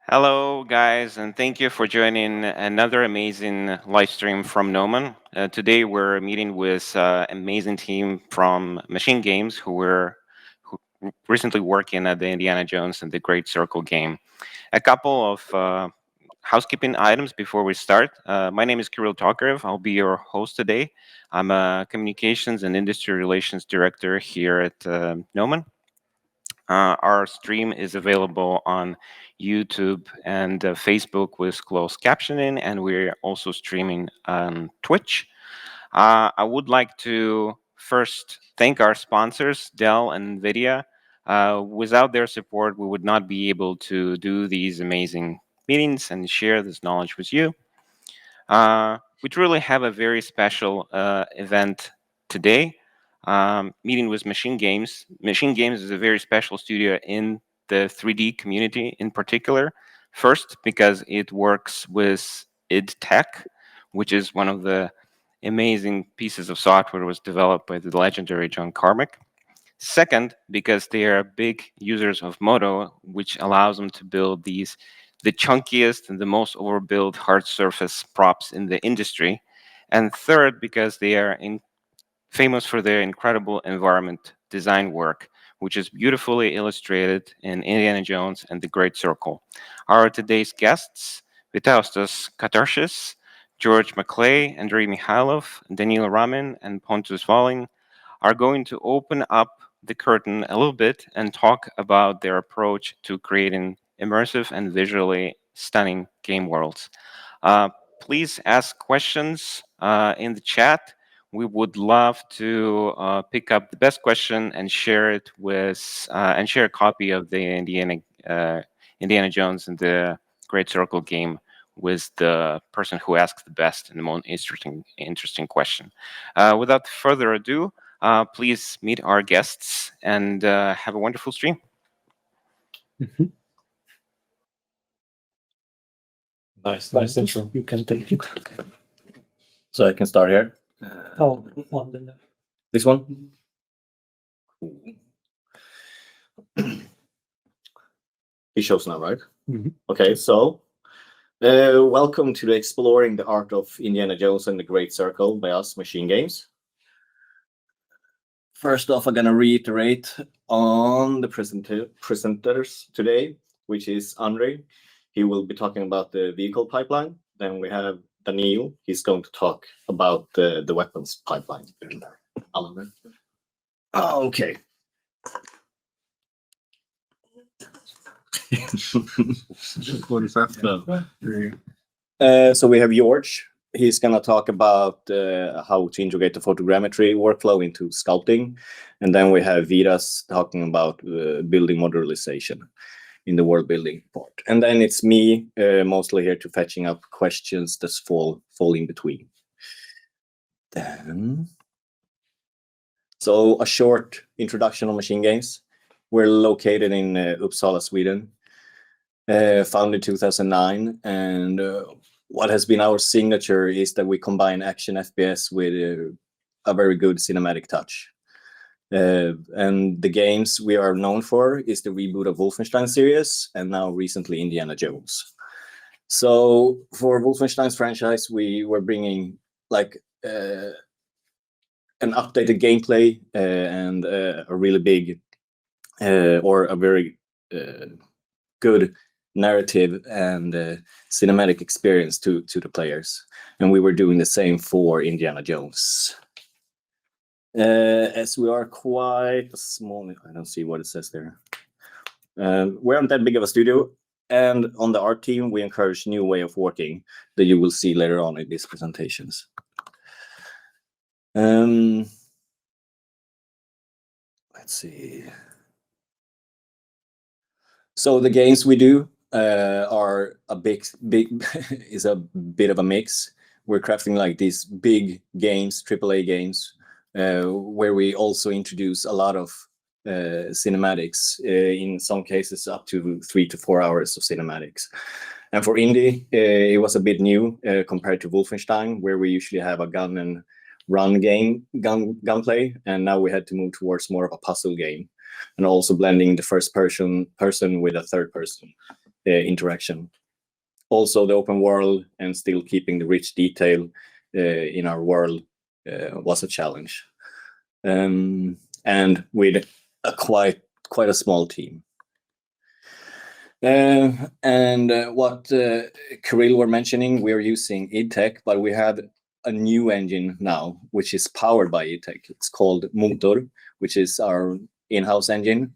Hello, guys, and thank you for joining another amazing live stream from Noman. Today, we're meeting with amazing team from MachineGames who recently working at the Indiana Jones and the Great Circle game. A couple of housekeeping items before we start. My name is Kirill Tokarev. I'll be your host today. I'm a communications and industry relations director here at Noman. Our stream is available on YouTube and Facebook with closed captioning, and we're also streaming on Twitch. I would like to first thank our sponsors, Dell and NVIDIA. Without their support, we would not be able to do these amazing meetings and share this knowledge with you. We truly have a very special event today, meeting with MachineGames. MachineGames is a very special studio in the 3D community in particular. First, because it works with id Tech, which is one of the amazing pieces of software that was developed by the legendary John Carmack. Second, because they are big users of Modo, which allows them to build the chunkiest and the most overbuilt hard surface props in the industry. And third, because they are famous for their incredible environment design work, which is beautifully illustrated in Indiana Jones and the Great Circle. Our today's guests, Vytautas Kataržis, George McLay, Andrii Mykhailov, Daniil Ramin, and Pontus Wåhlin, are going to open up the curtain a little bit and talk about their approach to creating immersive and visually stunning game worlds. Uh, Please ask questions in the chat. We would love to pick up the best question and share it with and share a copy of the Indiana Jones and the Great Circle game with the person who asks the best and the most interesting question. Without further ado, please meet our guests and have a wonderful stream. Nice intro. You can take it. So I can start here. This one? Cool. It shows now, right? Mhm. Okay, so welcome to the Exploring the Art of Indiana Jones and the Great Circle by us, MachineGames. First off, I'm gonna reiterate on the presenters today, which is Andrii. He will be talking about the vehicle pipeline. Then we have Daniil. He's going to talk about the weapons pipeline. Oh, okay. So we have George. He's going to talk about how to integrate the photogrammetry workflow into sculpting. And then we have Vytautas talking about building modularization in the world building part. And then it's me mostly here to fetching up questions that fall in between. Then, so a short introduction on MachineGames. We're located in Uppsala, Sweden. Founded 2009, and what has been our signature is that we combine action FPS with a very good cinematic touch. And the games we are known for is the reboot of Wolfenstein series, and now recently Indiana Jones. So for Wolfenstein's franchise, we were bringing like an updated gameplay and a really big or a very good narrative and cinematic experience to the players, and we were doing the same for Indiana Jones. As we are quite small, I don't see what it says there. We aren't that big of a studio, and on the art team, we encourage new way of working that you will see later on in these presentations. Let's see. So the games we do are a big is a bit of a mix. We're crafting like these big games, AAA games, where we also introduce a lot of cinematics. In some cases, up to 3 to 4 hours of cinematics. And for indie, it was a bit new compared to Wolfenstein, where we usually have a gun and run game, gunplay, and now we had to move towards more of a puzzle game, and also blending the first person with a third person. interaction. Also, the open world and still keeping the rich detail in our world was a challenge, and with a quite a small team. What Kirill were mentioning, we're using idTech, but we have a new engine now, which is powered by idTech. It's called Motor, which is our in-house engine.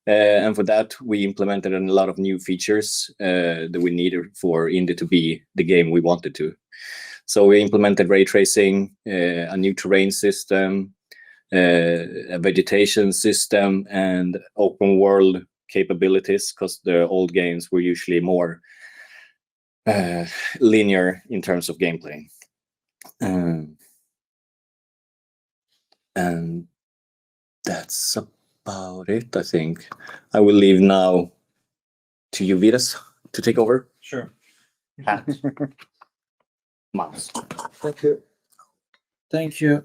And for that, we implemented a lot of new features that we needed for Indy to be the game we wanted to. So we implemented ray tracing, a new terrain system, a vegetation system, and open world capabilities, because the old games were usually more linear in terms of gameplay. And that's about it, I think. I will leave now to you, Vytas, to take over. Sure. Hat. Mouse. Thank you. Thank you.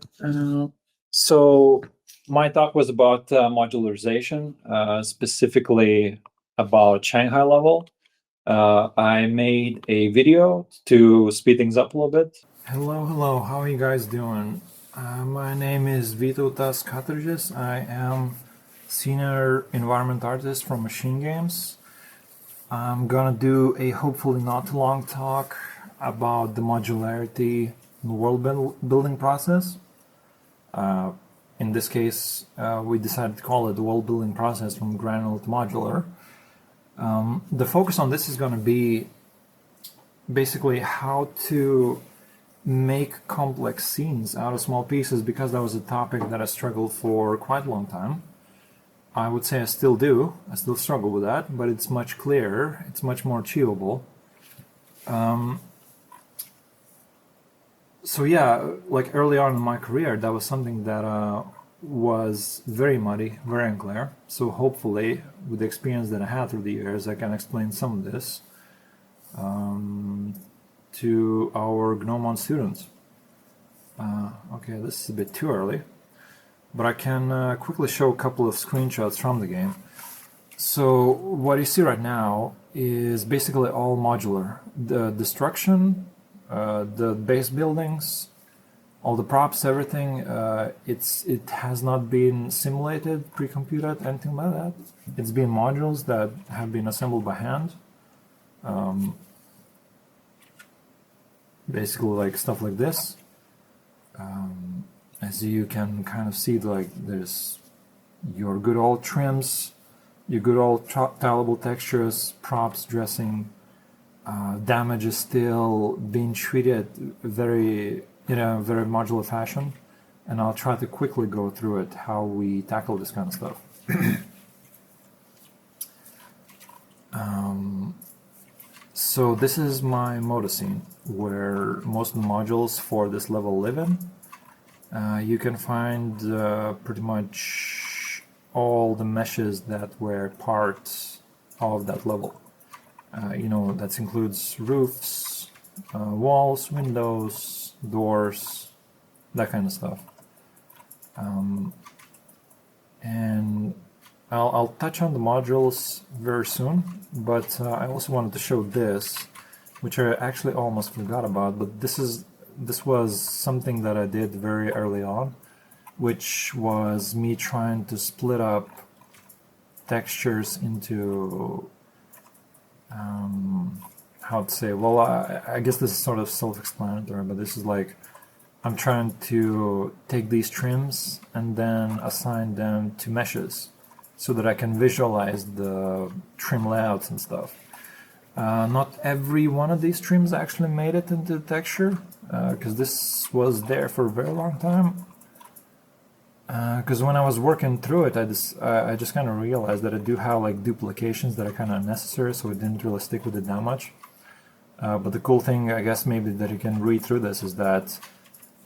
So my talk was about modularization, specifically about Shanghai level. I made a video to speed things up a little bit. Hello, how are you guys doing? My name is Vytautas Kataržis. I am senior environment artist from MachineGames. I'm gonna do a hopefully not too long talk about the modularity in the world building process. In this case, we decided to call it the world building process from granular to modular. The focus on this is going to be basically how to make complex scenes out of small pieces, because that was a topic that I struggled for quite a long time. I would say I still do. I still struggle with that, but it's much clearer. It's much more achievable. So yeah, like early on in my career, that was something that was very muddy, very unclear. So hopefully, with the experience that I had through the years, I can explain some of this to our GNOME students. Okay, this is a bit too early, but I can quickly show a couple of screenshots from the game. So what you see right now is basically all modular. The destruction, the base buildings, all the props, everything, it has not been simulated, pre-computed, anything like that. It's been modules that have been assembled by hand. Basically like stuff like this. As you can kind of see, like there's your good old trims, your good old tileable textures, props, dressing. Damage is still being treated very, very modular fashion, and I'll try to quickly go through it, how we tackle this kind of stuff. So this is my motor scene, where most of the modules for this level live in. You can find pretty much all the meshes that were part of that level. That includes roofs, walls, windows, doors, that kind of stuff. And I'll touch on the modules very soon, but I also wanted to show this, which I actually almost forgot about, but this was something that I did very early on, which was me trying to split up textures into how to say, well, I guess this is sort of self-explanatory, but this is like, I'm trying to take these trims and then assign them to meshes so that I can visualize the trim layouts and stuff. Not every one of these trims actually made it into the texture, because this was there for a very long time. Because when I was working through it, I just kind of realized that I do have like duplications that are kind of unnecessary, so it didn't really stick with it that much. But the cool thing, I guess, maybe that you can read through this is that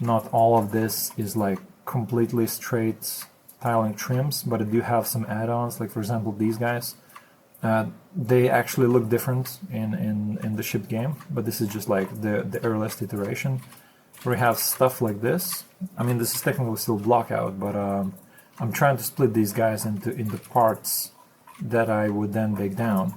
not all of this is like completely straight tiling trims, but I do have some add-ons, like for example these guys. They actually look different in the shipped game, but this is just like the earliest iteration. We have stuff like this. I mean, this is technically still block out, but I'm trying to split these guys into parts that I would then bake down.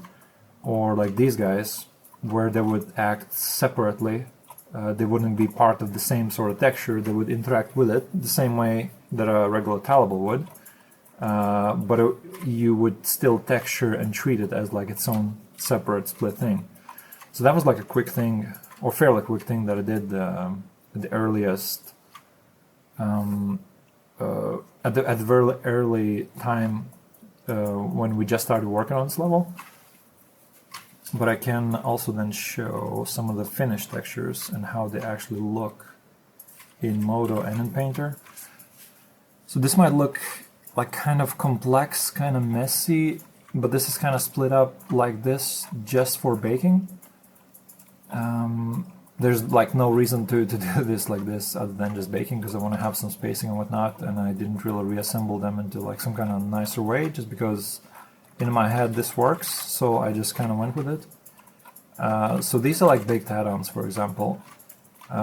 or like these guys, where they would act separately. They wouldn't be part of the same sort of texture. They would interact with it the same way that a regular tallable would, but you would still texture and treat it as like its own separate split thing. So that was like a quick thing, or fairly quick thing that I did at the earliest, at the very early time when we just started working on this level. But I can also then show some of the finished textures and how they actually look in Modo and in Painter. So this might look like kind of complex, kind of messy, but this is kind of split up like this just for baking. There's like no reason to do this like this other than just baking, because I want to have some spacing and whatnot, and I didn't really reassemble them into like some kind of nicer way, just because in my head this works, so I just kind of went with it. So these are like baked add-ons, for example.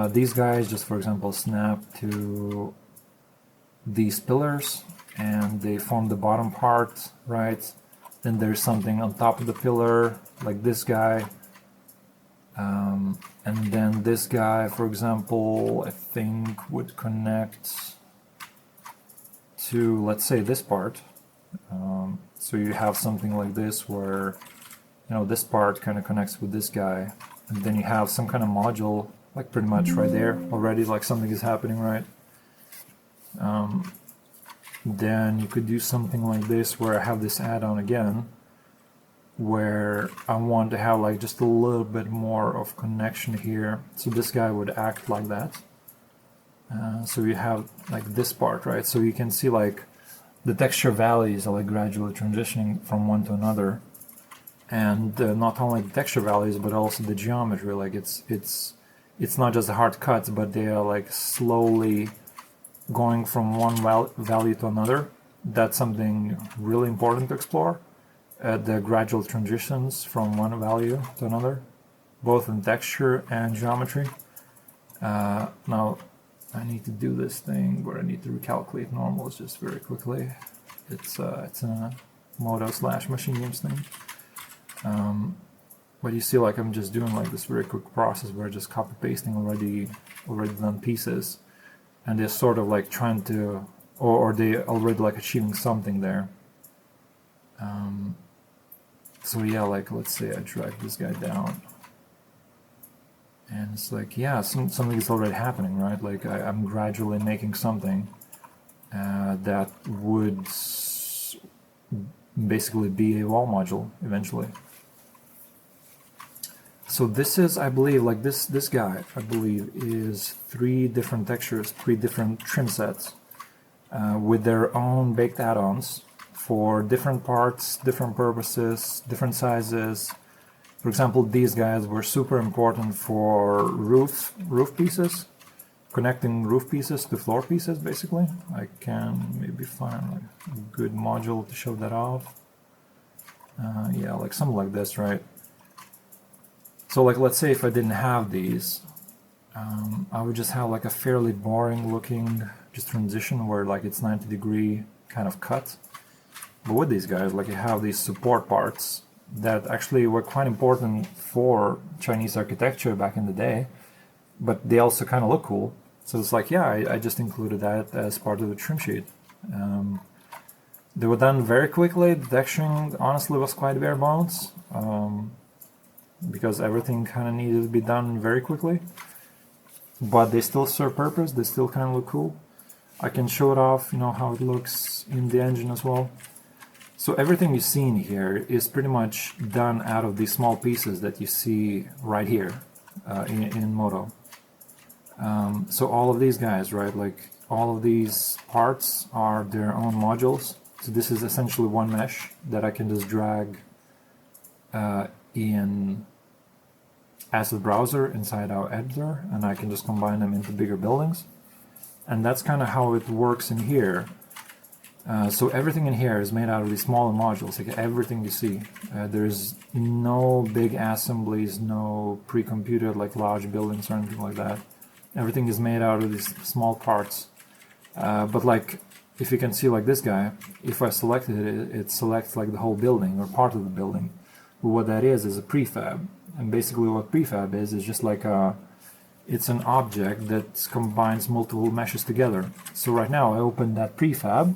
These guys just, for example, snap to these pillars and they form the bottom part, right? Then there's something on top of the pillar, like this guy. And then this guy, for example, I think would connect to, let's say, this part. So you have something like this where, you know, this part kind of connects with this guy, and then you have some kind of module, like pretty much right there already, like something is happening, right? Then you could do something like this where I have this add-on again, where I want to have like just a little bit more of connection here. So this guy would act like that. So you have like this part, right? So you can see like the texture values are like gradually transitioning from one to another, and not only the texture values but also the geometry. Like it's not just the hard cuts, but they are like slowly going from one value to another. That's something really important to explore. The gradual transitions from one value to another, both in texture and geometry. Now I need to do this thing where I need to recalculate normals just very quickly. It's a Modo/MachineGames thing. But you see, like, I'm just doing like this very quick process where I'm just copy pasting already done pieces, and they're sort of like trying to, or they already like achieving something there. So yeah, like let's say I drag this guy down, and it's like, yeah, something is already happening, right? Like I'm gradually making something that would basically be a wall module eventually. So this is, I believe, like this guy, I believe, is 3 different textures, 3 different trim sets with their own baked add-ons for different parts, different purposes, different sizes. For example, these guys were super important for roof pieces, connecting roof pieces to floor pieces, basically. I can maybe find like a good module to show that off. Yeah, like something like this, right? So like, let's say if I didn't have these, I would just have like a fairly boring looking just transition where like it's 90-degree kind of cut. But with these guys, like you have these support parts that actually were quite important for Chinese architecture back in the day, but they also kind of look cool. So it's like, yeah, I just included that as part of the trim sheet. They were done very quickly. The texturing honestly was quite bare bones, because everything kind of needed to be done very quickly. But they still serve purpose. They still kind of look cool. I can show it off, you know, how it looks in the engine as well. So everything you see in here is pretty much done out of these small pieces that you see right here in Modo. So all of these guys, right, like all of these parts are their own modules. So this is essentially one mesh that I can just drag in Asset Browser inside our editor, and I can just combine them into bigger buildings. And that's kind of how it works in here. So everything in here is made out of these smaller modules, like everything you see. There's no big assemblies, no pre-computed like large buildings or anything like that. Everything is made out of these small parts. But like, if you can see like this guy, if I selected it, it selects like the whole building or part of the building. what that is a prefab. And basically what prefab is just like it's an object that combines multiple meshes together. So right now I opened that prefab,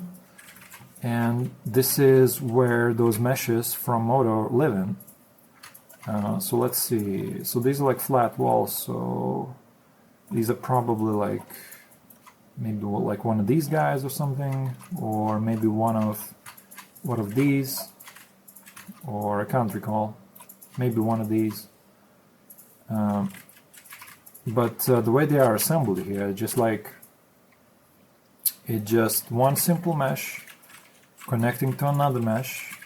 and this is where those meshes from Modo live in. So let's see. So these are like flat walls. So these are probably like maybe like one of these guys or something, or maybe one of these, or I can't recall. Maybe one of these. But the way they are assembled here, just like just one simple mesh connecting to another mesh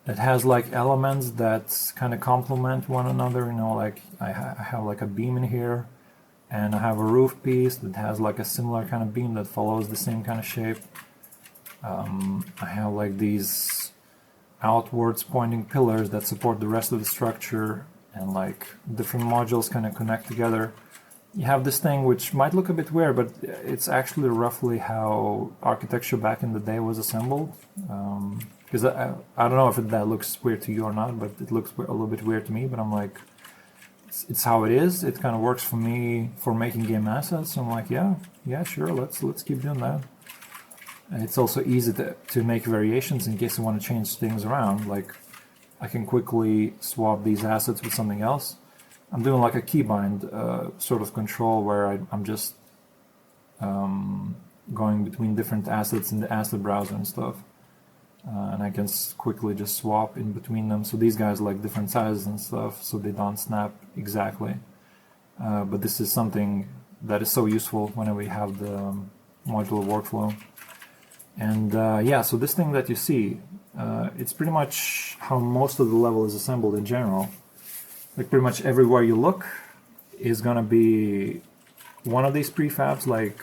that has like elements that kind of complement one another. You know, like I have like a beam in here, and I have a roof piece that has like a similar kind of beam that follows the same kind of shape. I have like these outwards pointing pillars that support the rest of the structure, and like different modules kind of connect together. You have this thing which might look a bit weird, but it's actually roughly how architecture back in the day was assembled. Because I don't know if that looks weird to you or not, but it looks a little bit weird to me. But I'm like, it's how it is. It kind of works for me for making game assets. So I'm like, yeah, sure, let's keep doing that. And it's also easy to make variations in case I want to change things around. Like I can quickly swap these assets with something else. I'm doing like a keybind sort of control where I'm just going between different assets in the asset browser and stuff. And I can quickly just swap in between them. So these guys like different sizes and stuff, so they don't snap exactly. But this is something that is so useful whenever we have the modular workflow. And yeah, so this thing that you see, it's pretty much how most of the level is assembled in general. Like pretty much everywhere you look is gonna be one of these prefabs, like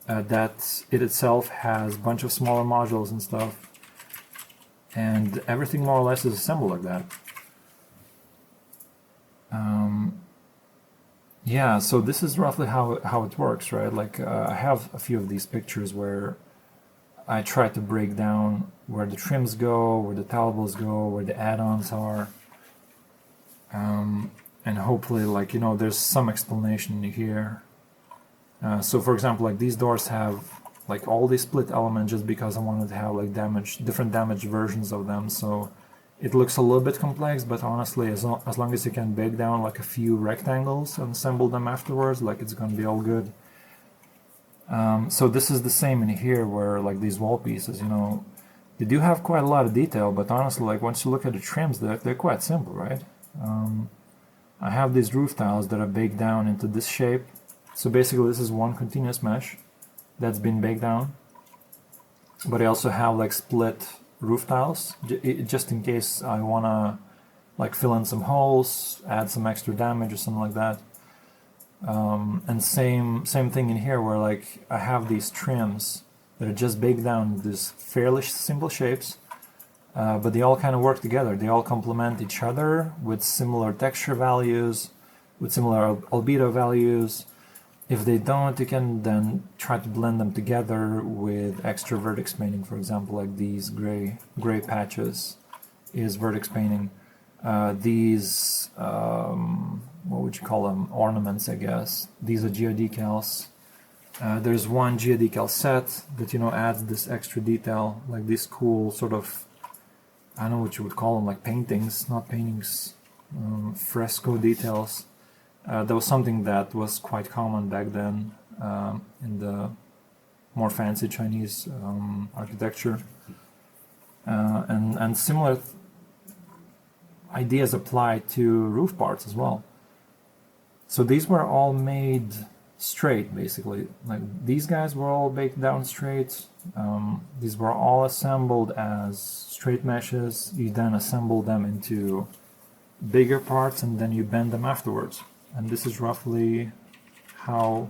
that it itself has a bunch of smaller modules and stuff, and everything more or less is assembled like that. Yeah, so this is roughly how it works, right? Like I have a few of these pictures where I try to break down where the trims go, where the towables go, where the add-ons are. And hopefully, like, you know, there's some explanation here. So for example, like these doors have like all these split elements just because I wanted to have like different damaged versions of them. So it looks a little bit complex, but honestly, as long as you can break down like a few rectangles and assemble them afterwards, like it's gonna be all good. So this is the same in here where like these wall pieces, you know, they do have quite a lot of detail, but honestly, like once you look at the trims, they're quite simple, right? I have these roof tiles that are baked down into this shape. So basically this is one continuous mesh that's been baked down. But I also have like split roof tiles, just in case I wanna like fill in some holes, add some extra damage or something like that. And same thing in here where like I have these trims that are just baked down in these fairly simple shapes. But they all kind of work together. They all complement each other with similar texture values, with similar albedo values. If they don't, you can then try to blend them together with extra vertex painting. For example, like these gray patches is vertex painting. These, what would you call them? Ornaments, I guess. These are geodecals. There's one geodecal set that, you know, adds this extra detail, like this cool sort of, I don't know what you would call them, like paintings, not paintings, fresco details. That was something that was quite common back then in the more fancy Chinese architecture. And similar ideas apply to roof parts as well. So these were all made straight, basically. Like these guys were all baked down straight. These were all assembled as straight meshes. You then assemble them into bigger parts and then you bend them afterwards. And this is roughly how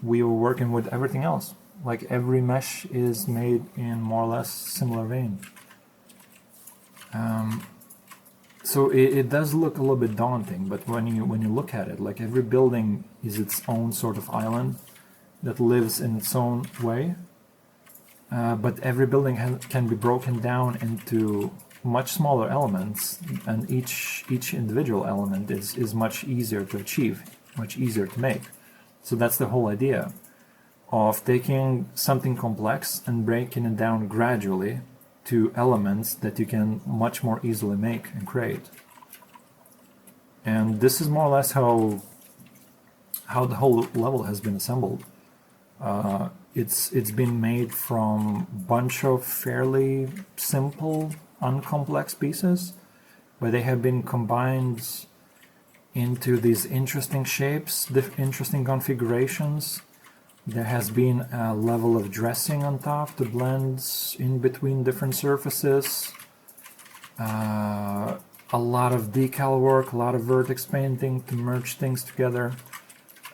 we were working with everything else. Like every mesh is made in more or less similar vein. So it does look a little bit daunting, but when you look at it, like every building is its own sort of island that lives in its own way. But every building can be broken down into much smaller elements, and each individual element is much easier to achieve, much easier to make. So that's the whole idea of taking something complex and breaking it down gradually to elements that you can much more easily make and create. And this is more or less how the whole level has been assembled. It's been made from a bunch of fairly simple, uncomplex pieces, where they have been combined into these interesting shapes, interesting configurations. There has been a level of dressing on top to blend in between different surfaces. A lot of decal work, a lot of vertex painting to merge things together.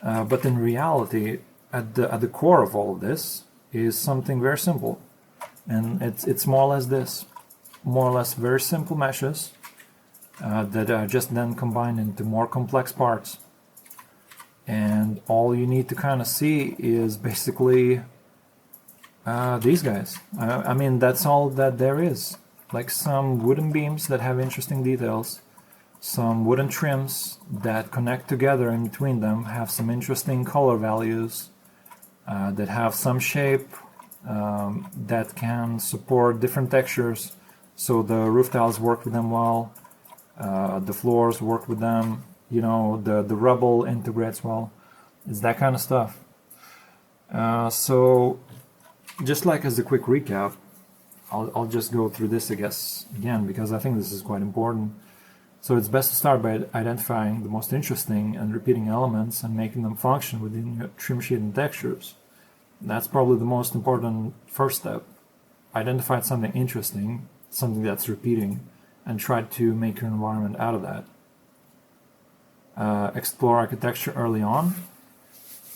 But in reality, at the core of all of this is something very simple. And it's more or less this. More or less very simple meshes that are just then combined into more complex parts. And all you need to kind of see is basically these guys. I mean, that's all that there is. Like some wooden beams that have interesting details, some wooden trims that connect together in between them, have some interesting color values, that have some shape, that can support different textures. So the roof tiles work with them well, the floors work with them, you know, the rubble integrates well. It's that kind of stuff. So just like as a quick recap, I'll just go through this, I guess, again, because I think this is quite important. So it's best to start by identifying the most interesting and repeating elements and making them function within your trim sheet and textures. That's probably the most important first step. Identify something interesting, something that's repeating, and try to make your environment out of that. Explore architecture early on.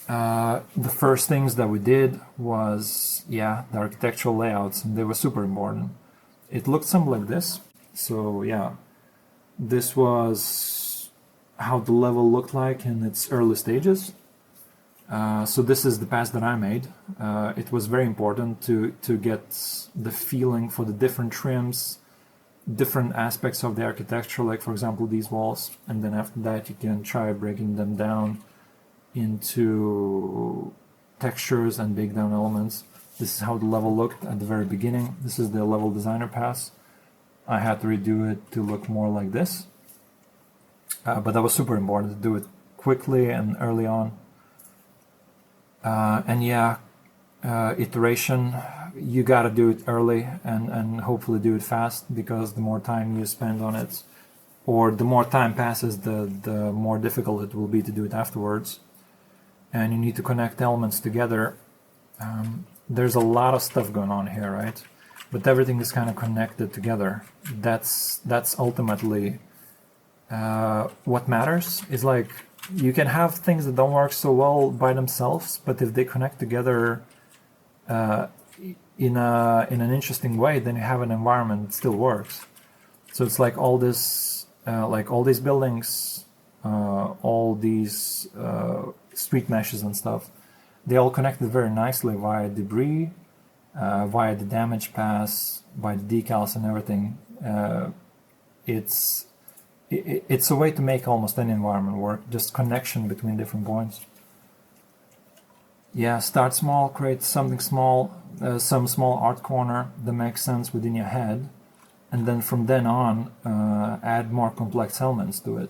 The first things that we did was, the architectural layouts, and they were super important. It looked something like this. So this was how the level looked like in its early stages. So this is the pass that I made. It was very important to get the feeling for the different trims, different aspects of the architecture, like for example these walls, and then after that you can try breaking them down into textures and big down elements. This is how the level looked at the very beginning. This is the level designer pass. I had to redo it to look more like this, but that was super important to do it quickly and early on. Iteration, you gotta do it early and hopefully do it fast, because the more time you spend on it, or the more time passes, the more difficult it will be to do it afterwards. And you need to connect elements together. There's a lot of stuff going on here, right? But everything is kind of connected together. That's ultimately what matters. Is like, you can have things that don't work so well by themselves, but if they connect together in an interesting way, then you have an environment that still works. So it's like all this, like all these buildings, all these street meshes and stuff, they all connected very nicely via debris, via the damage pass, by the decals and everything. It's a way to make almost any environment work, just connection between different points. Start small, create something small, some small art corner that makes sense within your head, and then from then on add more complex elements to it.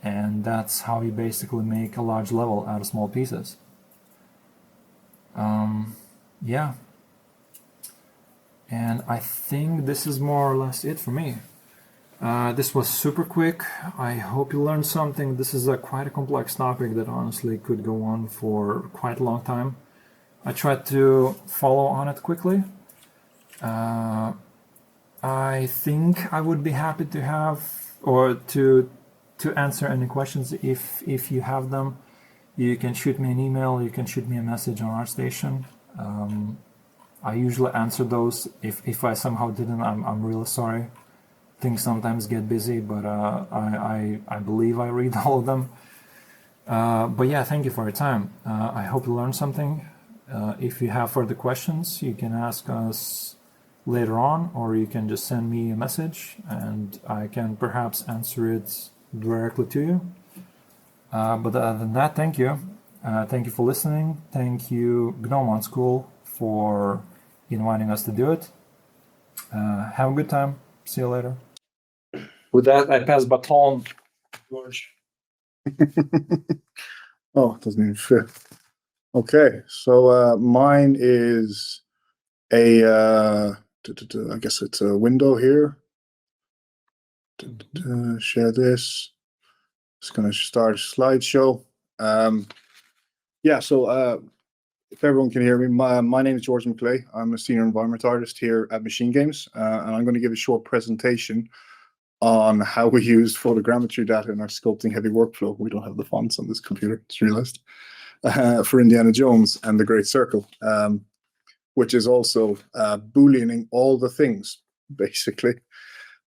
And that's how you basically make a large level out of small pieces. And I think this is more or less it for me. This was super quick. I hope you learned something. This is quite a complex topic that honestly could go on for quite a long time. I tried to follow on it quickly. I think I would be happy to have, or to answer any questions if you have them. You can shoot me an email, you can shoot me a message on ArtStation. I usually answer those. If I somehow didn't, I'm really sorry. Things sometimes get busy, but I believe I read all of them. Thank you for your time. I hope you learned something. If you have further questions, you can ask us later on, or you can just send me a message and I can perhaps answer it directly to you. But other than that, thank you. Thank you for listening. Thank you, Gnome School, for inviting us to do it. Have a good time. See you later. With that, I pass baton, George. Oh, it doesn't even fit. Okay, so mine is a, I guess it's a window here. Share this. Just going to start a slideshow. Yeah, so if everyone can hear me, my name is George McLay. I'm a senior environment artist here at MachineGames, and I'm going to give a short presentation on how we use photogrammetry data in our sculpting heavy workflow. We don't have the fonts on this computer, just realized, for Indiana Jones and the Great Circle, which is also Booleaning all the things, basically.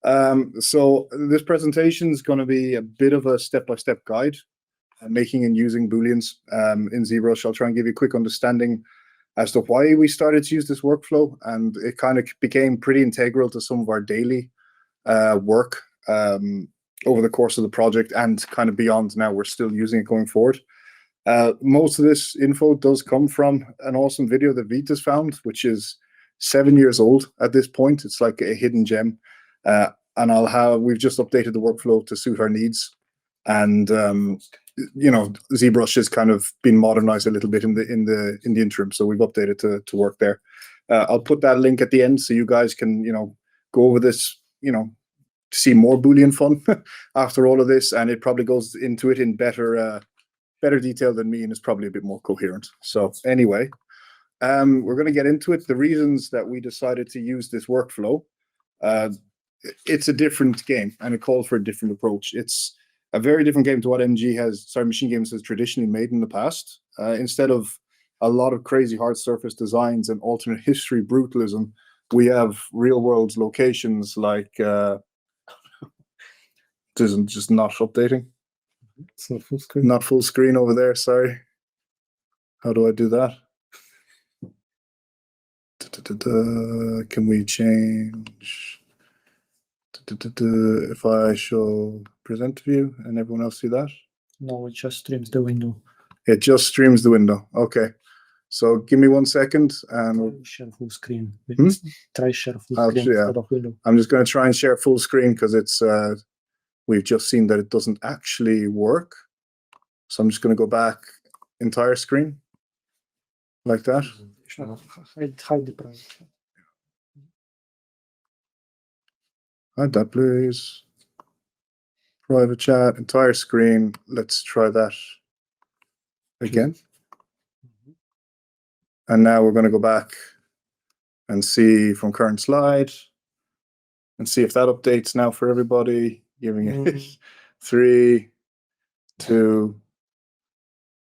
So this presentation is going to be a bit of a step-by-step guide, making and using Booleans in ZBrush. I'll try and give you a quick understanding as to why we started to use this workflow, and it kind of became pretty integral to some of our daily work over the course of the project and kind of beyond. Now we're still using it going forward. Most of this info does come from an awesome video that Vytautas found, which is 7 years old at this point. It's like a hidden gem, and we've just updated the workflow to suit our needs. And you know, ZBrush has kind of been modernized a little bit in the interim, so we've updated to work there. I'll put that link at the end so you guys can, you know, go over this, you know, see more Boolean fun after all of this, and it probably goes into it in better detail than me, and it's probably a bit more coherent. So anyway, we're going to get into it. The reasons that we decided to use this workflow, it's a different game, and it calls for a different approach. It's a very different game to what MachineGames has traditionally made in the past. Instead of a lot of crazy hard surface designs and alternate history brutalism, we have real world locations like it isn't just not updating. It's not full screen. Not full screen over there, sorry. How do I do that? Can we change? If I show present view and everyone else see that? No, it just streams the window. It just streams the window. Okay. So give me 1 second and Share full screen. Hmm? Try share full Oh, screen yeah. instead of window. I'm just going to try and share full screen because it's we've just seen that it doesn't actually work. So I'm just going to go back entire screen like that. Hide the price. Hide that, please. Private chat, entire screen. Let's try that again. And now we're going to go back and see from current slide and see if that updates now for everybody. Giving it 3, 2,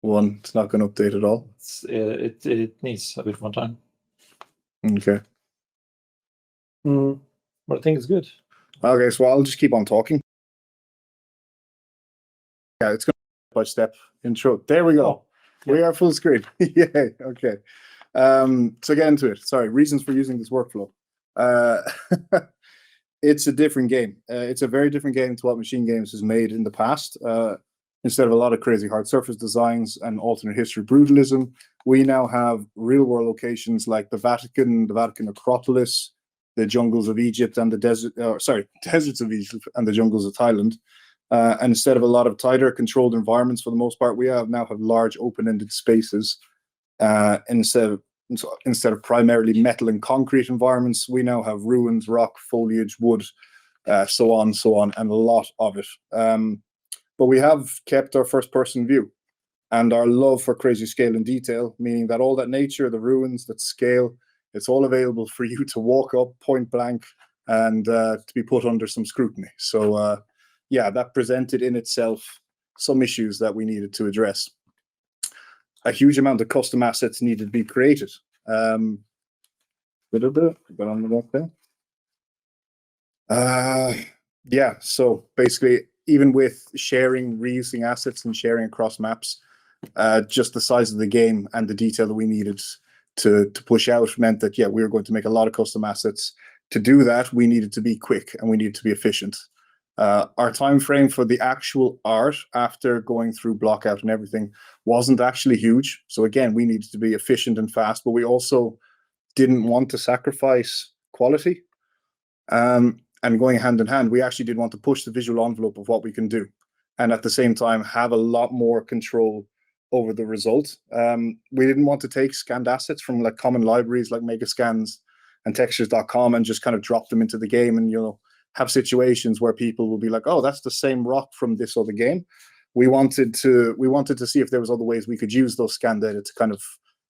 1. It's not going to update at all. It needs a bit more time. Okay. But I think it's good. Okay, so I'll just keep on talking. Yeah, it's going to by step intro. There we go. Oh, yeah. We are full screen. Yay. Okay. So get into it. Sorry, reasons for using this workflow. It's a different game. It's a very different game to what MachineGames has made in the past. Instead of a lot of crazy hard surface designs and alternate history brutalism, we now have real world locations like the Vatican Acropolis, the jungles of Egypt and the deserts of Egypt and the jungles of Thailand. And instead of a lot of tighter controlled environments for the most part, we now have large open-ended spaces. Instead of primarily metal and concrete environments, we now have ruins, rock, foliage, wood, so on, and a lot of it. But we have kept our first-person view and our love for crazy scale and detail, meaning that all that nature, the ruins, that scale, it's all available for you to walk up point blank and to be put under some scrutiny. So yeah, that presented in itself some issues that we needed to address. A huge amount of custom assets needed to be created. Yeah, so basically, even with sharing, reusing assets and sharing across maps, just the size of the game and the detail that we needed to push out meant that, yeah, we were going to make a lot of custom assets. To do that, we needed to be quick and we needed to be efficient. Our time frame for the actual art after going through block out and everything wasn't actually huge. So again, we needed to be efficient and fast, but we also didn't want to sacrifice quality. And going hand in hand, we actually did want to push the visual envelope of what we can do, and at the same time have a lot more control over the result. We didn't want to take scanned assets from like common libraries like Megascans and textures.com and just kind of drop them into the game and, you know, have situations where people will be like, oh, that's the same rock from this other game. We wanted to see if there was other ways we could use those scanned data to kind of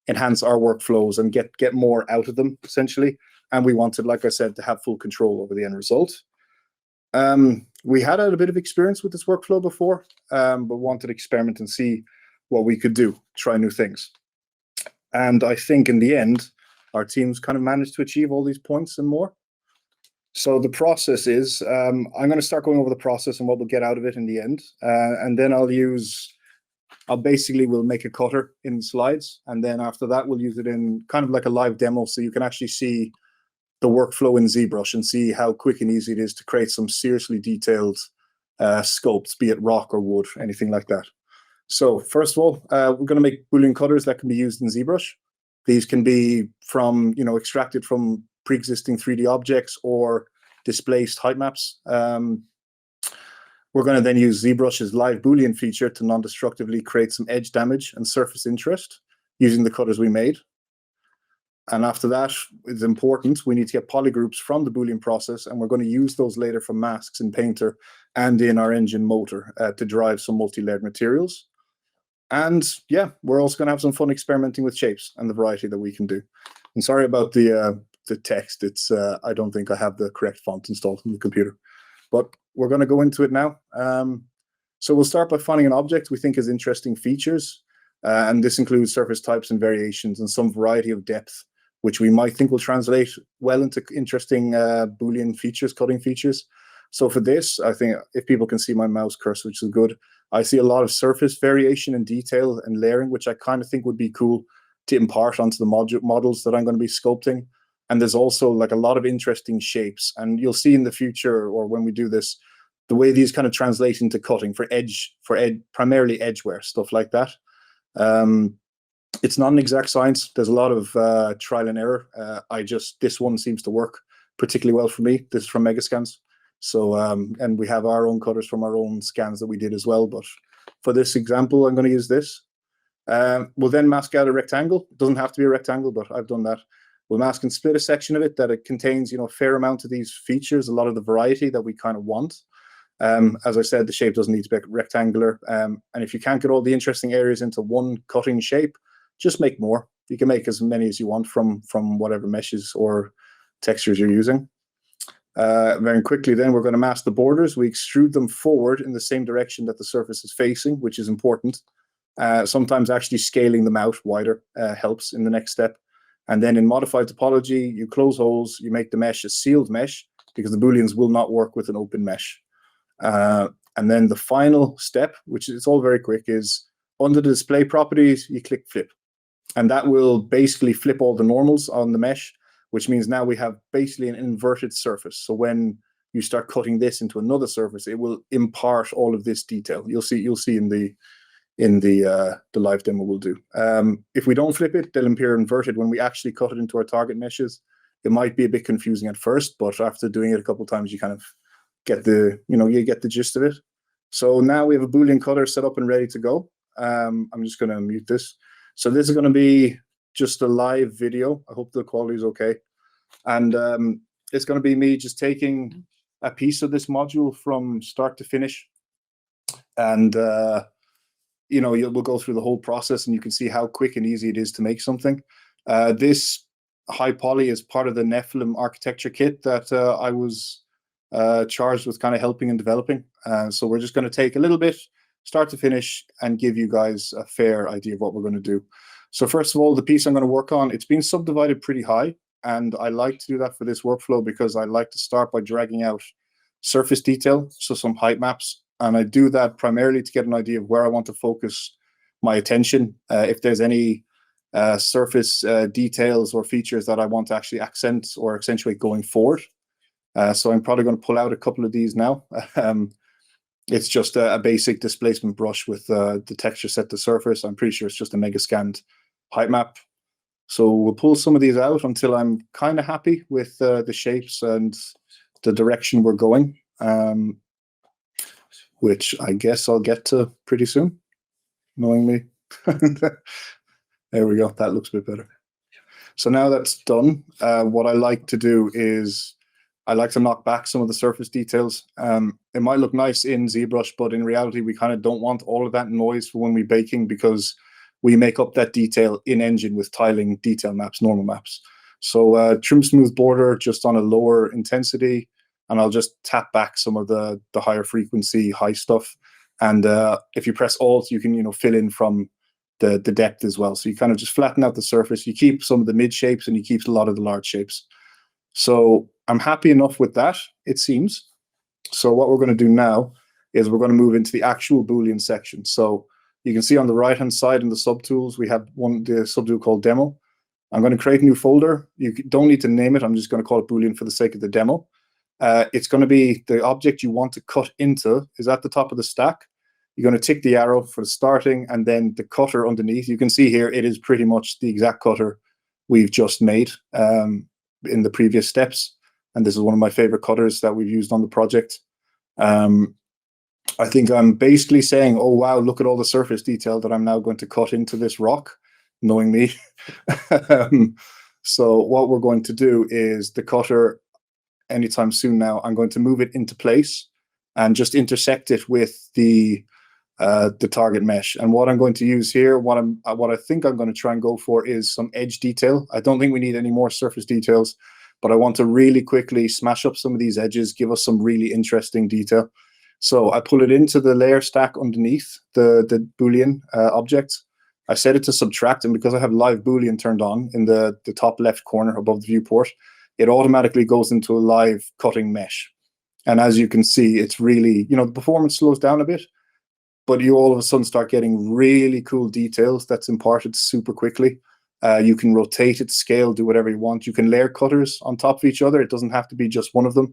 enhance our workflows and get more out of them, essentially. And we wanted, like I said, to have full control over the end result. We had a bit of experience with this workflow before, but wanted to experiment and see what we could do, try new things. And I think in the end, our teams kind of managed to achieve all these points and more. So the process is, I'm going to start going over the process and what we'll get out of it in the end. And then we'll make a cutter in slides. And then after that, we'll use it in kind of like a live demo. So you can actually see the workflow in ZBrush and see how quick and easy it is to create some seriously detailed scopes, be it rock or wood, anything like that. So first of all, we're going to make Boolean cutters that can be used in ZBrush. These can be from, you know, extracted from pre-existing 3D objects or displaced height maps. We're going to then use ZBrush's live Boolean feature to non-destructively create some edge damage and surface interest using the cutters we made. And after that, it's important, we need to get polygroups from the Boolean process, and we're going to use those later for masks in Painter and in our engine motor to drive some multi-layered materials. And yeah, we're also going to have some fun experimenting with shapes and the variety that we can do. And sorry about the text. It's I don't think I have the correct font installed on the computer, but we're going to go into it now. So we'll start by finding an object we think has interesting features, and this includes surface types and variations and some variety of depth, which we might think will translate well into interesting Boolean features, cutting features. So for this, I think if people can see my mouse cursor, which is good, I see a lot of surface variation and detail and layering, which I kind of think would be cool to impart onto the models that I'm going to be sculpting. And there's also like a lot of interesting shapes. And you'll see in the future, or when we do this, the way these kind of translate into cutting for primarily edgeware, stuff like that. It's not an exact science. There's a lot of trial and error. This one seems to work particularly well for me. This is from Megascans. So, and we have our own cutters from our own scans that we did as well. But for this example, I'm going to use this. We'll then mask out a rectangle. It doesn't have to be a rectangle, but I've done that. We'll mask and split a section of it that it contains, you know, a fair amount of these features, a lot of the variety that we kind of want. As I said, the shape doesn't need to be rectangular. And if you can't get all the interesting areas into one cutting shape, just make more. You can make as many as you want from whatever meshes or textures you're using. Very quickly then, we're going to mask the borders. We extrude them forward in the same direction that the surface is facing, which is important. Sometimes actually scaling them out wider helps in the next step. And then in modified topology, you close holes, you make the mesh a sealed mesh because the Booleans will not work with an open mesh. And then the final step, which is all very quick, is under the display properties, you click flip. And that will basically flip all the normals on the mesh, which means now we have basically an inverted surface. So when you start cutting this into another surface, it will impart all of this detail. You'll see in the live demo we'll do. If we don't flip it, they'll appear inverted when we actually cut it into our target meshes. It might be a bit confusing at first, but after doing it a couple of times, you kind of get you get the gist of it. So now we have a Boolean cutter set up and ready to go. I'm just going to mute this. So this is going to be just a live video. I hope the quality is okay. And it's going to be me just taking a piece of this module from start to finish. And, we'll go through the whole process and you can see how quick and easy it is to make something. This high poly is part of the Nephilim architecture kit that I was charged with kind of helping and developing. So we're just going to take a little bit, start to finish, and give you guys a fair idea of what we're going to do. So first of all, the piece I'm going to work on, it's been subdivided pretty high. And I like to do that for this workflow because I like to start by dragging out surface detail, so some height maps. And I do that primarily to get an idea of where I want to focus my attention. If there's any surface details or features that I want to actually accent or accentuate going forward. So I'm probably going to pull out a couple of these now. It's just a basic displacement brush with the texture set to surface. I'm pretty sure it's just a mega scanned height map. So we'll pull some of these out until I'm kind of happy with the shapes and the direction we're going, which I guess I'll get to pretty soon, knowing me. There we go. That looks a bit better. So now that's done, what I like to do is I like to knock back some of the surface details. It might look nice in ZBrush, but in reality, we kind of don't want all of that noise for when we're baking, because we make up that detail in Engine with tiling detail maps, normal maps. So trim smooth border just on a lower intensity, and I'll just tap back some of the higher frequency, high stuff. And if you press Alt, you can fill in from the depth as well. So you kind of just flatten out the surface. You keep some of the mid shapes and you keep a lot of the large shapes. So I'm happy enough with that, it seems. So what we're going to do now is we're going to move into the actual Boolean section. So you can see on the right-hand side in the subtools, we have the subtool called Demo. I'm going to create a new folder. You don't need to name it. I'm just going to call it Boolean for the sake of the demo. It's going to be the object you want to cut into is at the top of the stack. You're going to tick the arrow for the starting and then the cutter underneath. You can see here it is pretty much the exact cutter we've just made in the previous steps. And this is one of my favorite cutters that we've used on the project. I think I'm basically saying, oh, wow, look at all the surface detail that I'm now going to cut into this rock, knowing me. So what we're going to do is the cutter, anytime soon now, I'm going to move it into place and just intersect it with the target mesh. And what I'm going to use here, what I think I'm going to try and go for is some edge detail. I don't think we need any more surface details, but I want to really quickly smash up some of these edges, give us some really interesting detail. So I pull it into the layer stack underneath the Boolean object. I set it to subtract, and because I have live Boolean turned on in the top left corner above the viewport, it automatically goes into a live cutting mesh. And as you can see, it's really, the performance slows down a bit, but you all of a sudden start getting really cool details that's imparted super quickly. You can rotate it, scale, do whatever you want. You can layer cutters on top of each other. It doesn't have to be just one of them.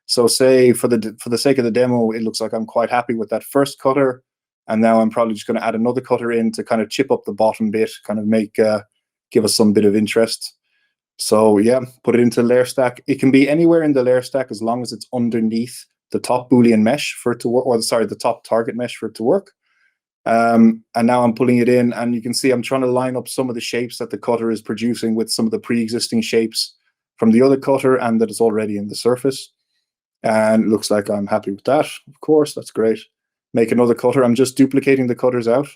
So say for the sake of the demo, it looks like I'm quite happy with that first cutter. And now I'm probably just going to add another cutter in to kind of chip up the bottom bit, kind of give us some bit of interest. So yeah, put it into layer stack. It can be anywhere in the layer stack as long as it's underneath the top Boolean mesh for it to work, or sorry, the top target mesh for it to work. And now I'm pulling it in, and you can see I'm trying to line up some of the shapes that the cutter is producing with some of the pre-existing shapes from the other cutter and that is already in the surface. And it looks like I'm happy with that. Of course, that's great. Make another cutter. I'm just duplicating the cutters out.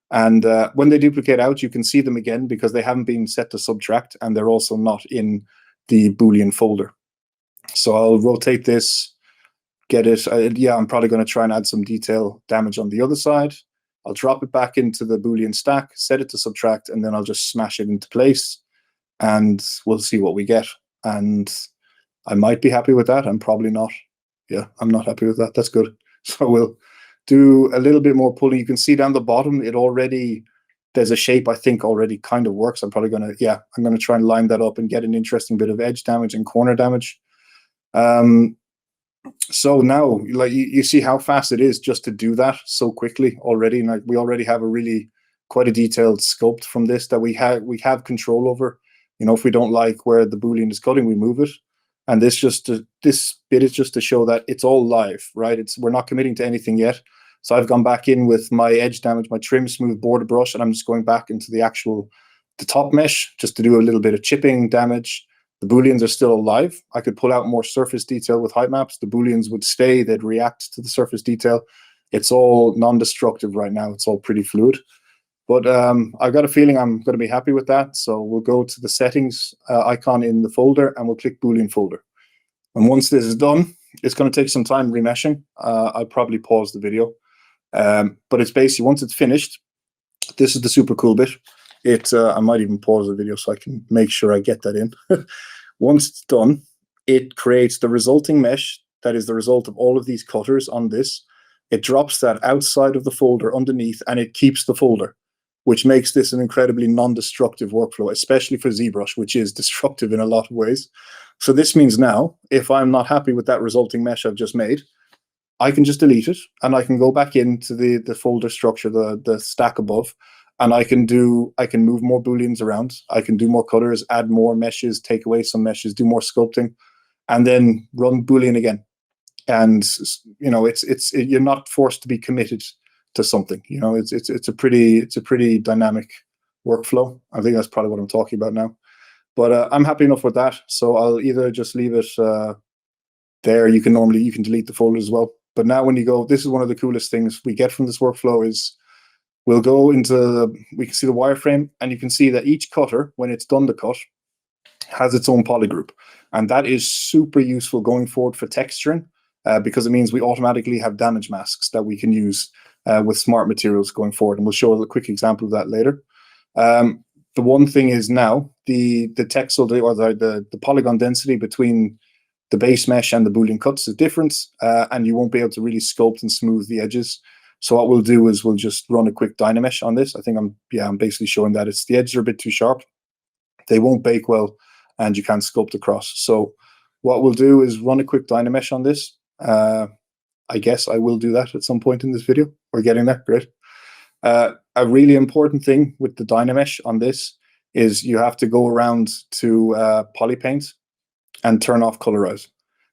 And when they duplicate out, you can see them again because they haven't been set to subtract, and they're also not in the Boolean folder. So I'll rotate this, get it. Yeah, I'm probably going to try and add some detail damage on the other side. I'll drop it back into the Boolean stack, set it to subtract, and then I'll just smash it into place, and we'll see what we get. And I might be happy with that. I'm probably not. Yeah, I'm not happy with that. That's good. So we'll do a little bit more pulling. You can see down the bottom, there's a shape I think already kind of works. I'm going to try and line that up and get an interesting bit of edge damage and corner damage. So now, like you see how fast it is just to do that so quickly already. And we already have quite a detailed sculpt from this that we have control over. If we don't like where the Boolean is cutting, we move it. And this bit is just to show that it's all live, right? We're not committing to anything yet. So I've gone back in with my edge damage, my trim smooth border brush, and I'm just going back into the top mesh just to do a little bit of chipping damage. The Booleans are still alive. I could pull out more surface detail with height maps. The Booleans would stay. They'd react to the surface detail. It's all non-destructive right now. It's all pretty fluid. But I've got a feeling I'm going to be happy with that. So we'll go to the settings icon in the folder, and we'll click Boolean folder. And once this is done, it's going to take some time remeshing. I'll probably pause the video. But it's basically, once it's finished, this is the super cool bit. I might even pause the video so I can make sure I get that in. Once it's done, it creates the resulting mesh that is the result of all of these cutters on this. It drops that outside of the folder underneath, and it keeps the folder. which makes this an incredibly non-destructive workflow, especially for ZBrush, which is destructive in a lot of ways. So this means now, if I'm not happy with that resulting mesh I've just made, I can just delete it, and I can go back into the folder structure, the stack above, and I can move more booleans around. I can do more colors, add more meshes, take away some meshes, do more sculpting, and then run boolean again. And you're not forced to be committed to something. It's a pretty dynamic workflow. I think that's probably what I'm talking about now. But I'm happy enough with that. So I'll either just leave it there. You can delete the folder as well. But now when you go, this is one of the coolest things we get from this workflow is we can see the wireframe, and you can see that each cutter, when it's done the cut, has its own polygroup. And that is super useful going forward for texturing, because it means we automatically have damage masks that we can use with smart materials going forward. And we'll show a quick example of that later. The one thing is now the texel, or the polygon density between the base mesh and the Boolean cuts is different, and you won't be able to really sculpt and smooth the edges. So what we'll do is we'll just run a quick Dynamesh on this. I think I'm basically showing that the edges are a bit too sharp. They won't bake well, and you can't sculpt across. So what we'll do is run a quick Dynamesh on this. I guess I will do that at some point in this video. We're getting there, great. A really important thing with the Dynamesh on this is you have to go around to Polypaint and turn off Colorize,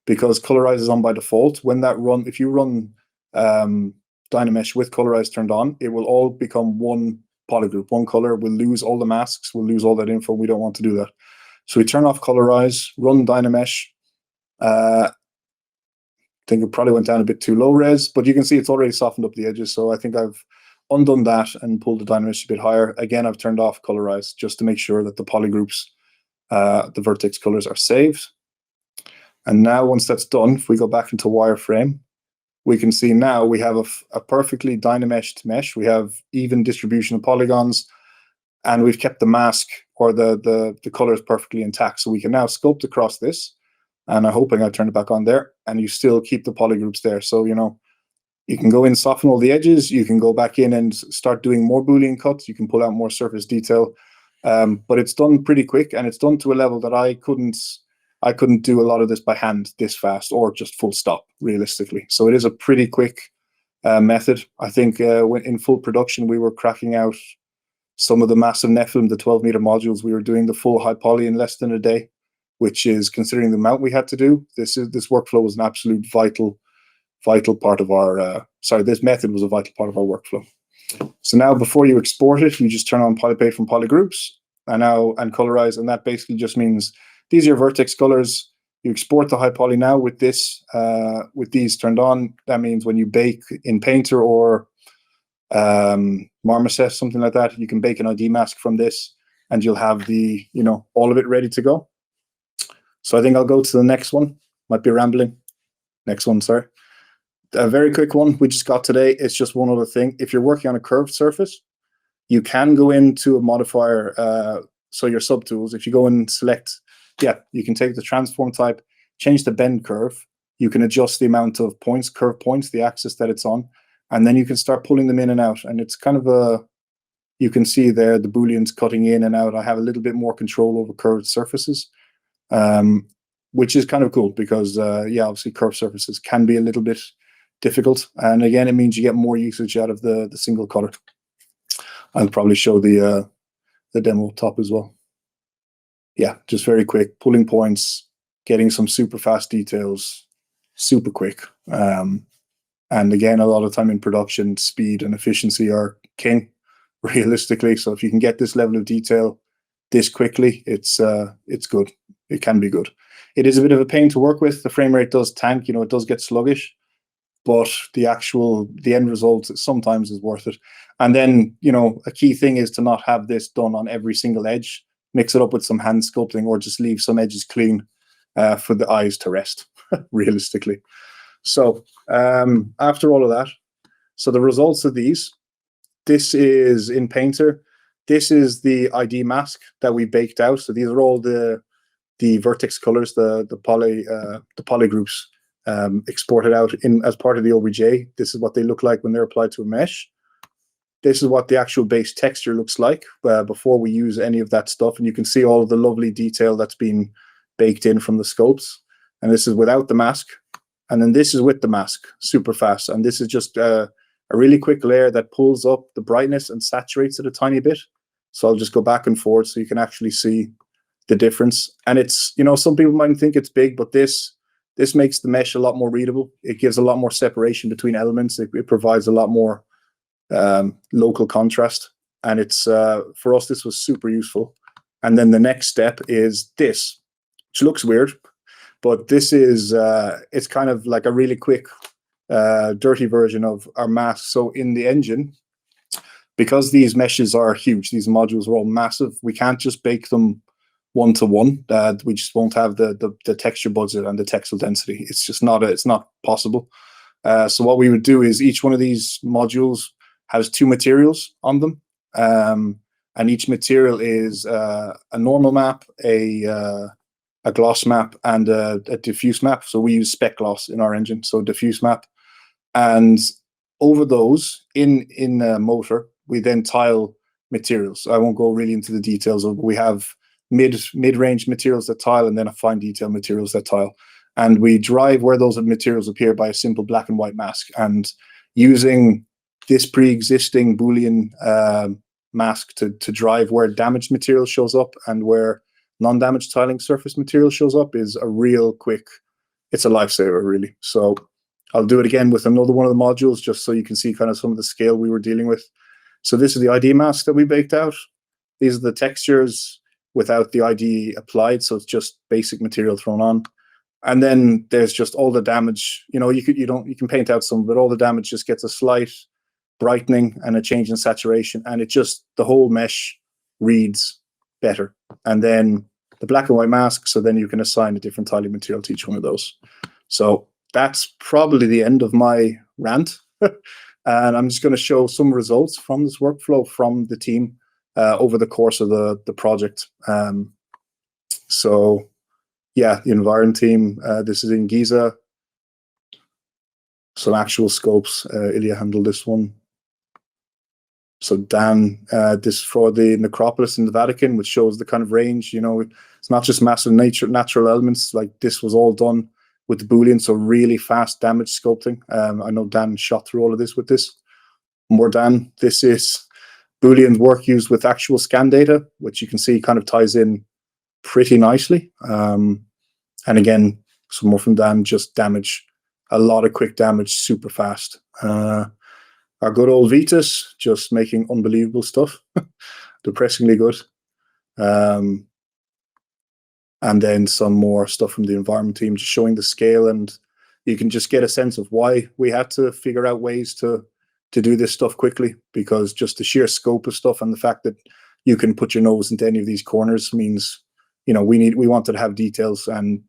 because Colorize is on by default. If you run Dynamesh with Colorize turned on, it will all become one polygroup, one color. We'll lose all the masks, we'll lose all that info. We don't want to do that. So we turn off Colorize, run Dynamesh. I think it probably went down a bit too low res, but you can see it's already softened up the edges. So I think I've undone that and pulled the Dynamesh a bit higher. Again, I've turned off Colorize just to make sure that the polygroups, the vertex colors are saved. And now once that's done, if we go back into wireframe, we can see now we have a perfectly Dynameshed mesh. We have even distribution of polygons, and we've kept the mask or the colors perfectly intact. So we can now sculpt across this, and I'm hoping I turned it back on there, and you still keep the polygroups there. So, you can go in, soften all the edges. You can go back in and start doing more Boolean cuts. You can pull out more surface detail. But it's done pretty quick, and it's done to a level that I couldn't do a lot of this by hand this fast, or just full stop realistically. So it is a pretty quick method. I think when in full production, we were cracking out some of the massive Nephilim, the 12-meter modules. We were doing the full high poly in less than a day, which is, considering the amount we had to do, this workflow was an absolute vital part of our, this method was a vital part of our workflow. So now before you export it, you just turn on Polypaint from Polygroups and Colorize, and that basically just means these are your vertex colors. You export the high poly now with this, with these turned on. That means when you bake in Painter or Marmoset, something like that, you can bake an ID mask from this, and you'll have all of it ready to go. So I think I'll go to the next one. Might be rambling. Next one, sorry. A very quick one we just got today. It's just one other thing. If you're working on a curved surface, you can go into a modifier. So your subtools, if you go and select, you can take the transform type, change the bend curve. You can adjust the amount of points, curve points, the axis that it's on, and then you can start pulling them in and out. And it's kind of you can see there the Booleans cutting in and out. I have a little bit more control over curved surfaces, which is kind of cool because, obviously curved surfaces can be a little bit difficult. And again, it means you get more usage out of the single color. I'll probably show the demo top as well. Yeah, just very quick, pulling points, getting some super fast details, super quick. And again, a lot of time in production, speed and efficiency are king, realistically. So if you can get this level of detail this quickly, it's good. It can be good. It is a bit of a pain to work with. The frame rate does tank, it does get sluggish, but the end result sometimes is worth it. And then, a key thing is to not have this done on every single edge. Mix it up with some hand sculpting, or just leave some edges clean for the eyes to rest, realistically. So after all of that, so the results of these, this is in Painter. This is the ID mask that we baked out. So these are all the vertex colors, the polygroups exported out as part of the OBJ. This is what they look like when they're applied to a mesh. this is what the actual base texture looks like before we use any of that stuff. And you can see all of the lovely detail that's been baked in from the scopes. And this is without the mask. And then this is with the mask, super fast. And this is just a really quick layer that pulls up the brightness and saturates it a tiny bit. So I'll just go back and forth so you can actually see the difference. And it's, you know, some people might think it's big, but this makes the mesh a lot more readable. It gives a lot more separation between elements. It provides a lot more local contrast. And it's, for us, this was super useful. And then the next step is this, which looks weird, but this is, it's kind of like a really quick, dirty version of our mask. So in the engine, because these meshes are huge, these modules are all massive, we can't just bake them one-to-one. We just won't have the texture budget and the texel density. It's just not, it's not possible. So what we would do is each one of these modules has 2 materials on them. And each material is a normal map, a gloss map, and a diffuse map. So we use spec gloss in our engine, so diffuse map. And over those, in motor, we then tile materials. I won't go really into the details of, we have mid-range materials that tile, and then a fine detail materials that tile. And we drive where those materials appear by a simple black and white mask. And using this pre-existing Boolean mask to drive where damaged material shows up and where non-damaged tiling surface material shows up is a real quick, it's a lifesaver, really. So I'll do it again with another one of the modules, just so you can see kind of some of the scale we were dealing with. So this is the ID mask that we baked out. These are the textures without the ID applied, so it's just basic material thrown on. And then there's just all the damage. You know, you can paint out some, but all the damage just gets a slight brightening and a change in saturation, and it just, the whole mesh reads better. And then the black and white mask, so then you can assign a different tiling material to each one of those. So that's probably the end of my rant. And I'm just going to show some results from this workflow from the team over the course of the project. So yeah, the Environ team, this is in Giza. Some actual scopes, Ilya handled this one. So Dan, this for the necropolis in the Vatican, which shows the kind of range, you know, it's not just massive natural elements, like this was all done with the Boolean, so really fast damage sculpting. I know Dan shot through all of this with this. More Dan, this is Boolean work used with actual scan data, which you can see kind of ties in pretty nicely. And again, some more from Dan, just damage, a lot of quick damage, super fast. Our good old Vytautas, just making unbelievable stuff, depressingly good. And then some more stuff from the environment team, just showing the scale, and you can just get a sense of why we had to figure out ways to do this stuff quickly, because just the sheer scope of stuff and the fact that you can put your nose into any of these corners means, you know, we wanted to have details, and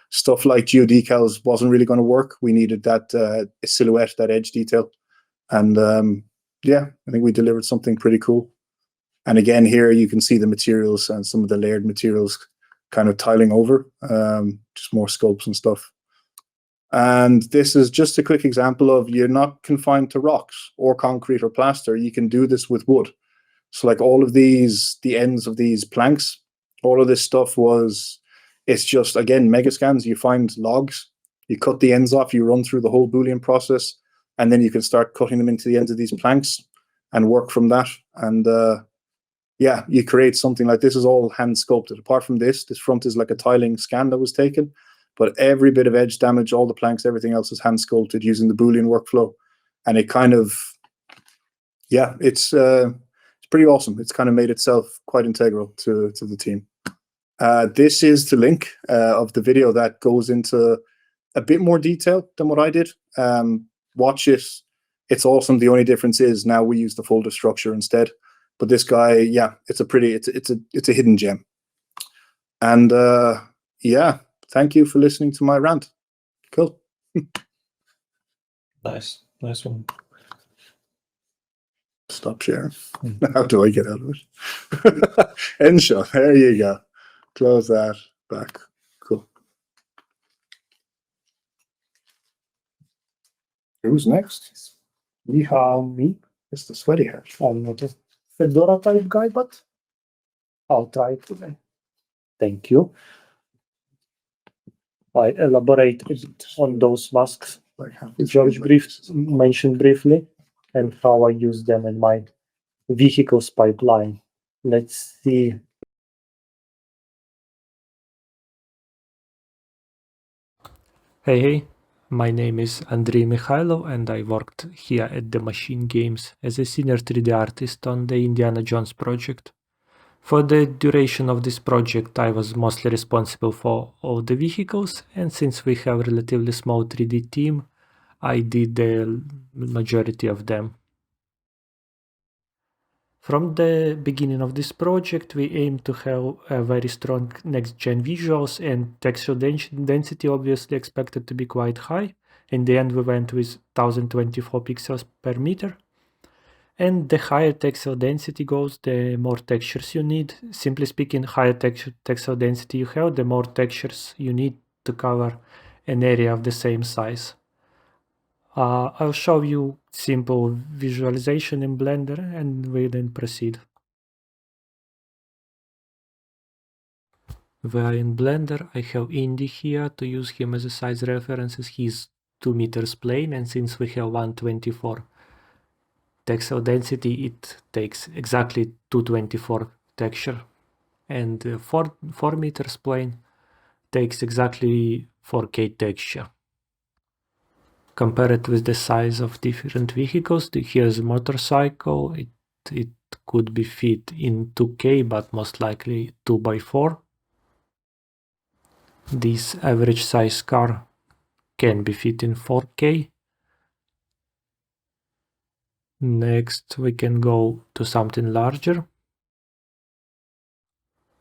stuff like geodecals wasn't really going to work. We needed that silhouette, that edge detail. And yeah, I think we delivered something pretty cool. And again, here you can see the materials and some of the layered materials kind of tiling over, just more scopes and stuff. And this is just a quick example of, you're not confined to rocks or concrete or plaster. You can do this with wood. So like all of these, the ends of these planks, all of this stuff was, it's just, again, mega scans. You find logs, you cut the ends off, you run through the whole Boolean process, and then you can start cutting them into the ends of these planks and work from that. And yeah, you create something like this. Is all hand sculpted. Apart from this front is like a tiling scan that was taken, but every bit of edge damage, all the planks, everything else is hand sculpted using the Boolean workflow. And it kind of, yeah, it's pretty awesome. It's kind of made itself quite integral to the team. This is the link of the video that goes into a bit more detail than what I did. Watch it. It's awesome. The only difference is now we use the folder structure instead. But this guy, yeah, it's a hidden gem. And yeah, thank you for listening to my rant. Cool. Nice one. Stop sharing. How do I get out of it? End shot. There you go. Close that back. Cool. Who's next? You have me. It's the sweaty hair. I'm not a Fedora type guy, but I'll try it today. Thank you. I elaborate a bit on those masks Like how George mentioned briefly and how I use them in my vehicles pipeline. Let's see. Hey, my name is Andrii Mykhailov and I worked here at the MachineGames as a senior 3D artist on the Indiana Jones project. For the duration of this project I was mostly responsible for all the vehicles, and since we have a relatively small 3D team, I did the majority of them. From the beginning of this project, we aim to have a very strong next-gen visuals, and texel density obviously expected to be quite high. In the end, we went with 1024 pixels per meter. And the higher texel density goes, the more textures you need. Simply speaking, higher texel density you have, the more textures you need to cover an area of the same size. I'll show you simple visualization in Blender and we then proceed. We are in Blender. I have Indy here to use him as a size reference as he's 2 meters plane, and since we have 124 texel density, it takes exactly 224 texture, and 4 meters plane takes exactly 4K texture. Compare it with the size of different vehicles. Here's a motorcycle. It could be fit in 2K, but most likely 2x4. This average size car can be fit in 4K. Next, we can go to something larger,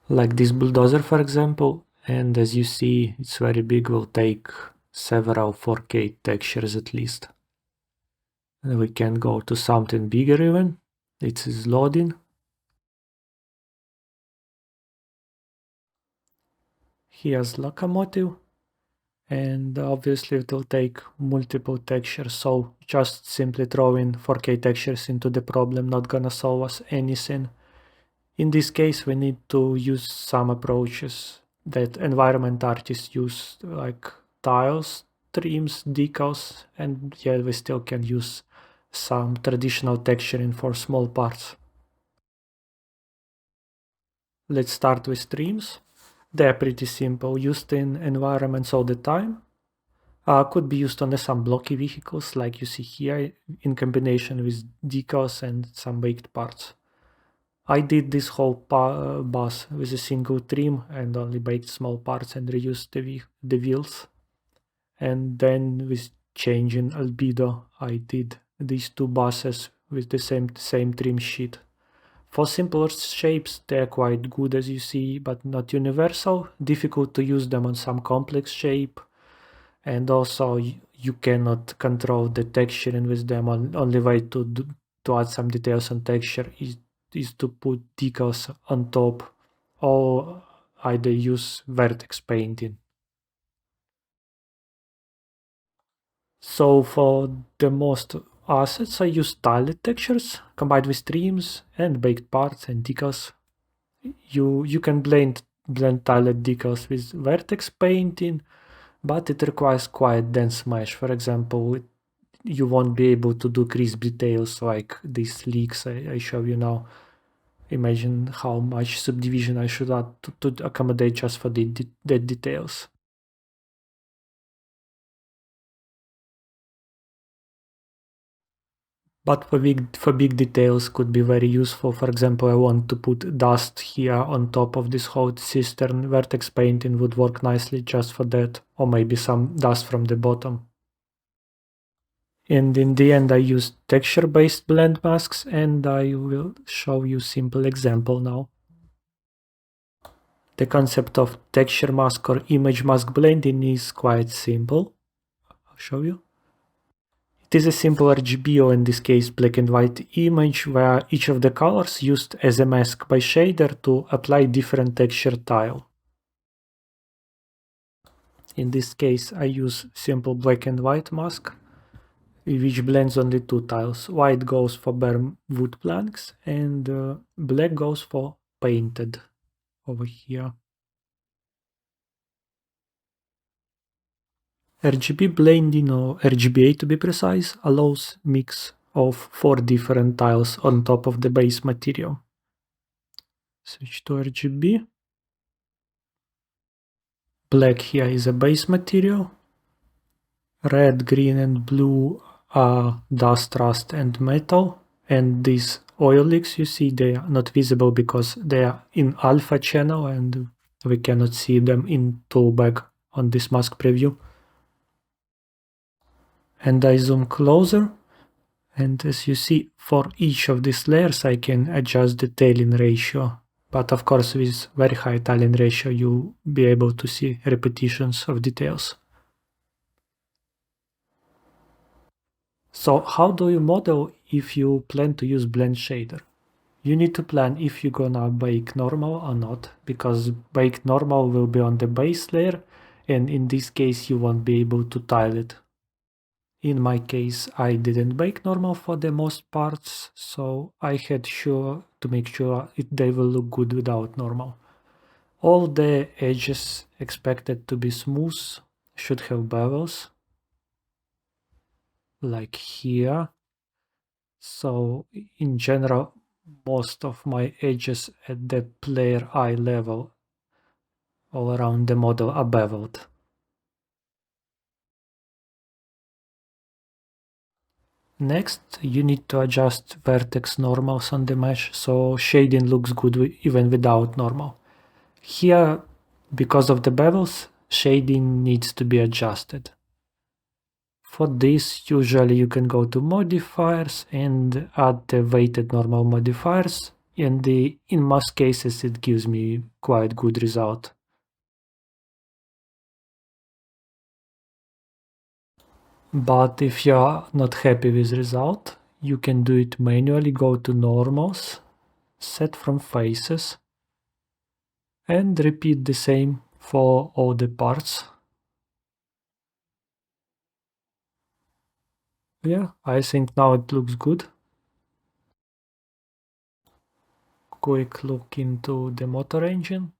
like this bulldozer, for example. And as you see, it's very big, will take several 4K textures at least. And we can go to something bigger even. It is loading. Here's locomotive, and obviously it will take multiple textures, so just simply throwing 4K textures into the problem not gonna solve us anything. In this case we need to use some approaches that environment artists use, like tiles, trims, decals, and yeah, we still can use some traditional texturing for small parts. Let's start with trims. They're pretty simple, used in environments all the time. Could be used on some blocky vehicles like you see here in combination with decals and some baked parts. I did this whole bus with a single trim and only baked small parts and reused the wheels. And then with changing albedo, I did these two buses with the same trim sheet. For simpler shapes, they're quite good as you see, but not universal. Difficult to use them on some complex shape. And also you cannot control the texturing with them. Only way to add some details on texture is to put decals on top, or either use vertex painting. So for the most assets I use tiled textures combined with streams and baked parts and decals. You can blend tiled decals with vertex painting, but it requires quite dense mesh. For example, you won't be able to do crisp details like these leaks I show you now. Imagine how much subdivision I should add to accommodate just for the details. But for big details could be very useful. For example, I want to put dust here on top of this whole cistern. Vertex painting would work nicely just for that, or maybe some dust from the bottom. And in the end I used texture-based blend masks, and I will show you simple example now. The concept of texture mask or image mask blending is quite simple. I'll show you. It is a simple RGB, or in this case black and white image, where each of the colors used as a mask by shader to apply different texture tile. In this case I use simple black and white mask. which blends only 2 tiles. White goes for bare wood planks and black goes for painted over here. RGB blending, or RGBA to be precise, allows mix of 4 different tiles on top of the base material. Switch to RGB. Black here is a base material. Red, green and blue are dust, rust and metal. And these oil leaks you see, they are not visible because they are in alpha channel and we cannot see them in toolbag on this mask preview. And I zoom closer, and as you see, for each of these layers I can adjust the tailing ratio. But of course with very high tailing ratio you'll be able to see repetitions of details. So how do you model if you plan to use blend shader? You need to plan if you're gonna bake normal or not, because bake normal will be on the base layer, and in this case you won't be able to tile it. In my case, I didn't bake normal for the most parts, so I had to make sure they will look good without normal. All the edges expected to be smooth should have bevels, like here. So in general, most of my edges at the player eye level all around the model are beveled. Next, you need to adjust vertex normals on the mesh so shading looks good even without normal. Here, because of the bevels, shading needs to be adjusted. For this, usually you can go to modifiers and add the weighted normal modifiers, and in most cases it gives me quite good result. But if you are not happy with result, you can do it manually. Go to normals, set from faces, and repeat the same for all the parts. Yeah, I think now it looks good. Quick look into the motor engine.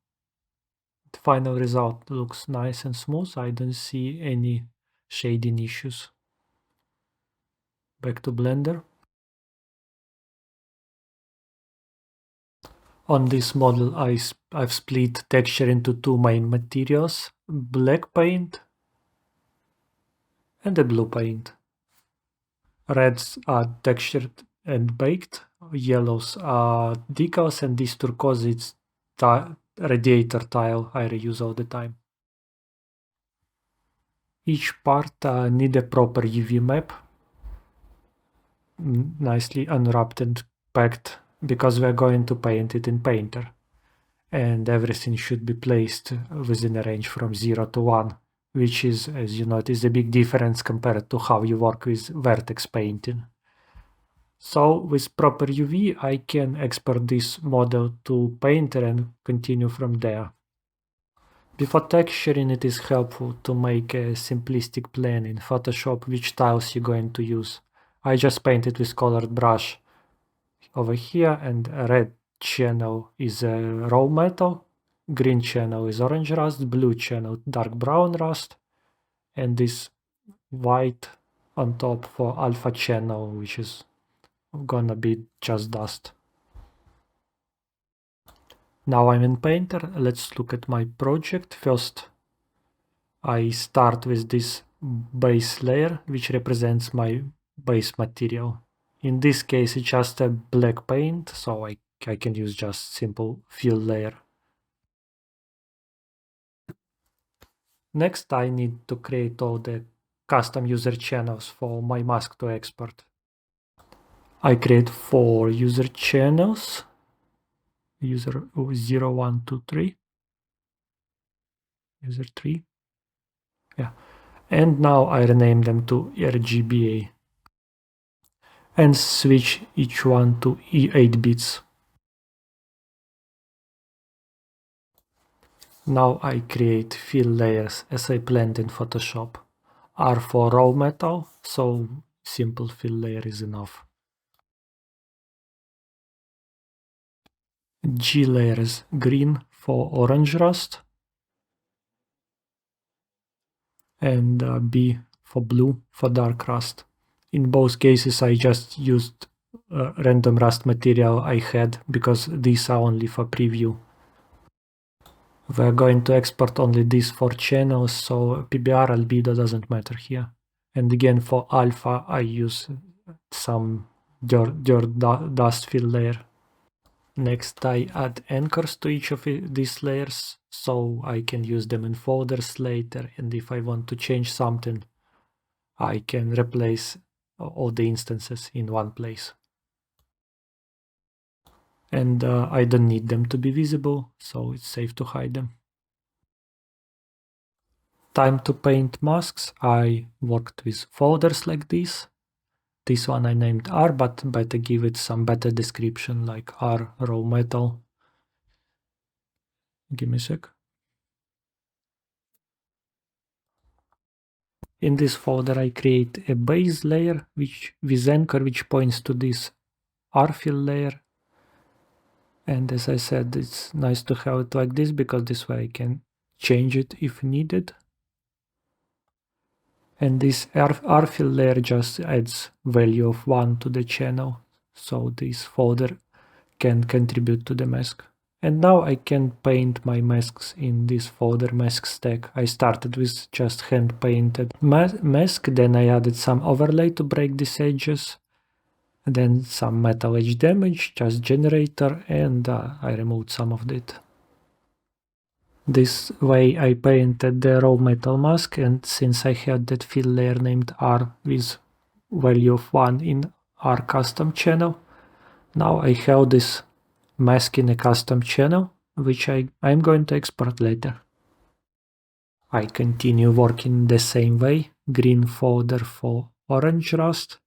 The final result looks nice and smooth. I don't see any shading issues. Back to Blender. On this model, I've split texture into 2 main materials, black paint and the blue paint. Reds are textured and baked, yellows are decals, and this turquoise is radiator tile I reuse all the time. Each part need a proper UV map, nicely unwrapped and packed, because we're going to paint it in Painter. And everything should be placed within a range from 0 to 1, which is, as you notice, a big difference compared to how you work with vertex painting. So with proper UV, I can export this model to Painter and continue from there. Before texturing, it is helpful to make a simplistic plan in Photoshop which tiles you're going to use. I just painted with colored brush over here, and a red channel is a raw metal, green channel is orange rust, blue channel dark brown rust, and this white on top for alpha channel, which is gonna be just dust. Now I'm in Painter. Let's look at my project. First, I start with this base layer, which represents my base material. In this case, it's just a black paint, so I can use just simple fill layer. Next, I need to create all the custom user channels for my mask to export. I create 4 user channels. User 0, 1, 2, 3. User 3. Yeah. And now I rename them to RGBA. And switch each one to 8 bits. Now I create fill layers as I planned in Photoshop. R for raw metal, so simple fill layer is enough. G layer is green for orange rust, and B for blue for dark rust. In both cases I just used random rust material I had, because these are only for preview. We're going to export only these 4 channels, so PBR albedo doesn't matter here. And again, for alpha I use some dirt dust fill layer. Next I add anchors to each of these layers, so I can use them in folders later, and if I want to change something I can replace all the instances in one place. And I don't need them to be visible, so it's safe to hide them. Time to paint masks. I worked with folders like this. This one I named R, but better give it some better description like R raw metal. Give me a sec. In this folder I create a base layer with anchor which points to this R fill layer. And as I said, it's nice to have it like this, because this way I can change it if needed. And this R fill layer just adds value of 1 to the channel, so this folder can contribute to the mask. And now I can paint my masks in this folder mask stack. I started with just hand painted mask, then I added some overlay to break these edges, then some metal edge damage, just generator, and I removed some of it. This way I painted the raw metal mask, and since I had that fill layer named R with value of 1 in R custom channel, now I have this mask in a custom channel, which I'm going to export later. I continue working the same way. Green folder for orange rust.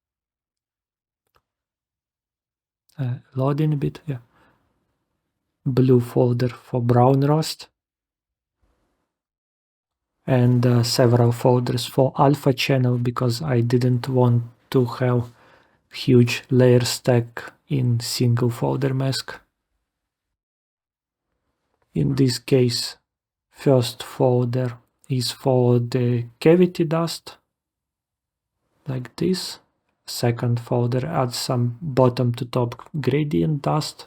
Loading a bit, yeah. Blue folder for brown rust. And several folders for alpha channel, because I didn't want to have huge layer stack in single folder mask. In this case, first folder is for the cavity dust, like this. Second folder adds some bottom to top gradient dust,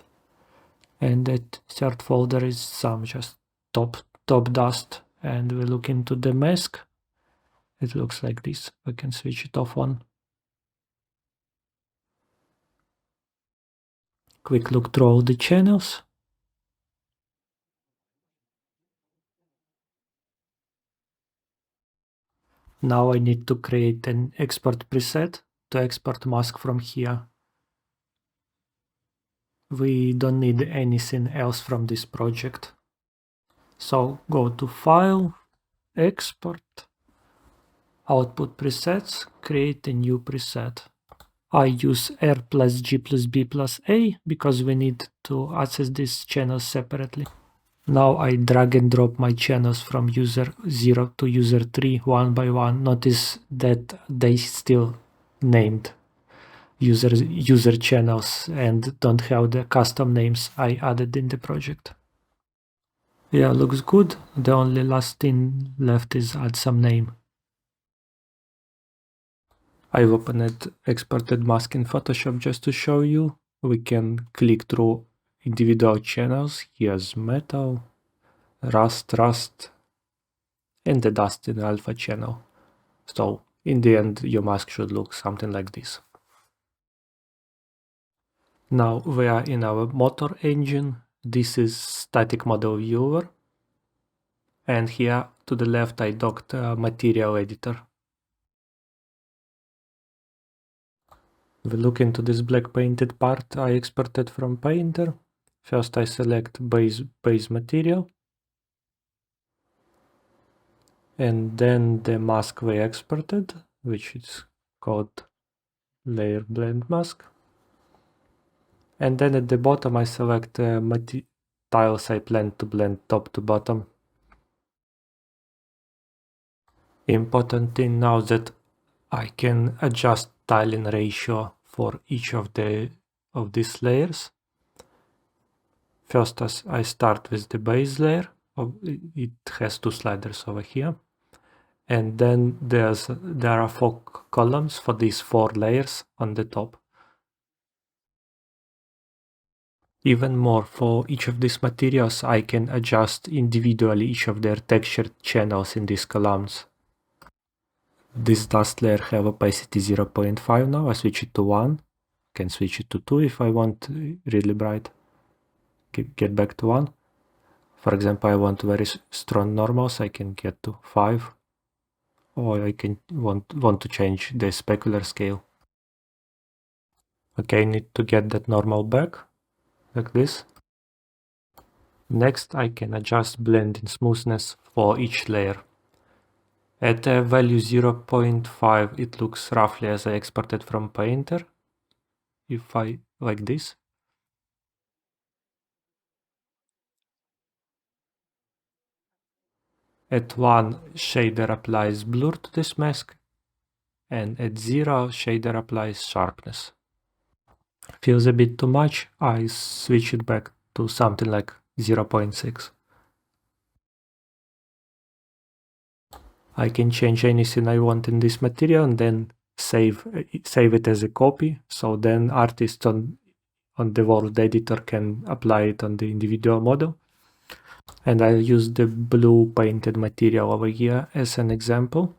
and that third folder is some just top dust. And we look into the mask. It looks like this. We can switch it off on. Quick look through all the channels. Now I need to create an export preset to export mask from here. We don't need anything else from this project. So go to File, Export, Output Presets, create a new preset. I use R plus G plus B plus A because we need to access these channels separately. Now I drag and drop my channels from user 0 to user 3 one by one. Notice that they still named user channels and don't have the custom names I added in the project. Yeah, looks good. The only last thing left is add some name. I've opened exported mask in Photoshop just to show you. We can click through individual channels. Here's metal, rust, and the dust in the alpha channel. So in the end, your mask should look something like this. Now we are in our motor engine. This is static model viewer. And here to the left, I docked a material editor. We look into this black painted part I exported from Painter. First I select base material. And then the mask we exported, which is called layer blend mask. And then at the bottom I select tiles I plan to blend top to bottom. Important thing now that I can adjust tiling ratio for each of these layers. First, as I start with the base layer. It has two sliders over here, and then there are 4 columns for these 4 layers on the top. Even more, for each of these materials, I can adjust individually each of their textured channels in these columns. This dust layer have opacity 0.5 now. I switch it to 1. Can switch it to 2 if I want really bright. Get back to 1. For example, I want very strong normals, I can get to 5. Or I can want to change the specular scale. Okay, I need to get that normal back, like this. Next, I can adjust blending smoothness for each layer. At a value 0.5, it looks roughly as I exported from Painter. If I like this. At 1, shader applies blur to this mask, and at 0, shader applies sharpness. Feels a bit too much, I switch it back to something like 0.6. I can change anything I want in this material and then save it as a copy, so then artists on the world editor can apply it on the individual model. And I'll use the blue painted material over here as an example.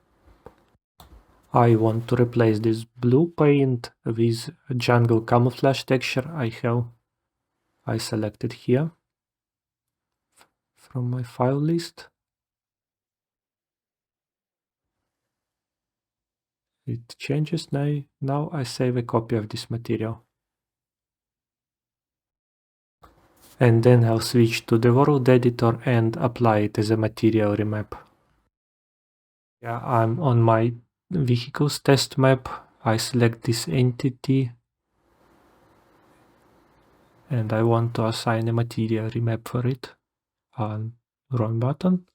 I want to replace this blue paint with a jungle camouflage texture I selected here from my file list. It changes now I save a copy of this material. And then I'll switch to the world editor and apply it as a material remap. Yeah, I'm on my vehicles test map. I select this entity and I want to assign a material remap for it. Wrong button.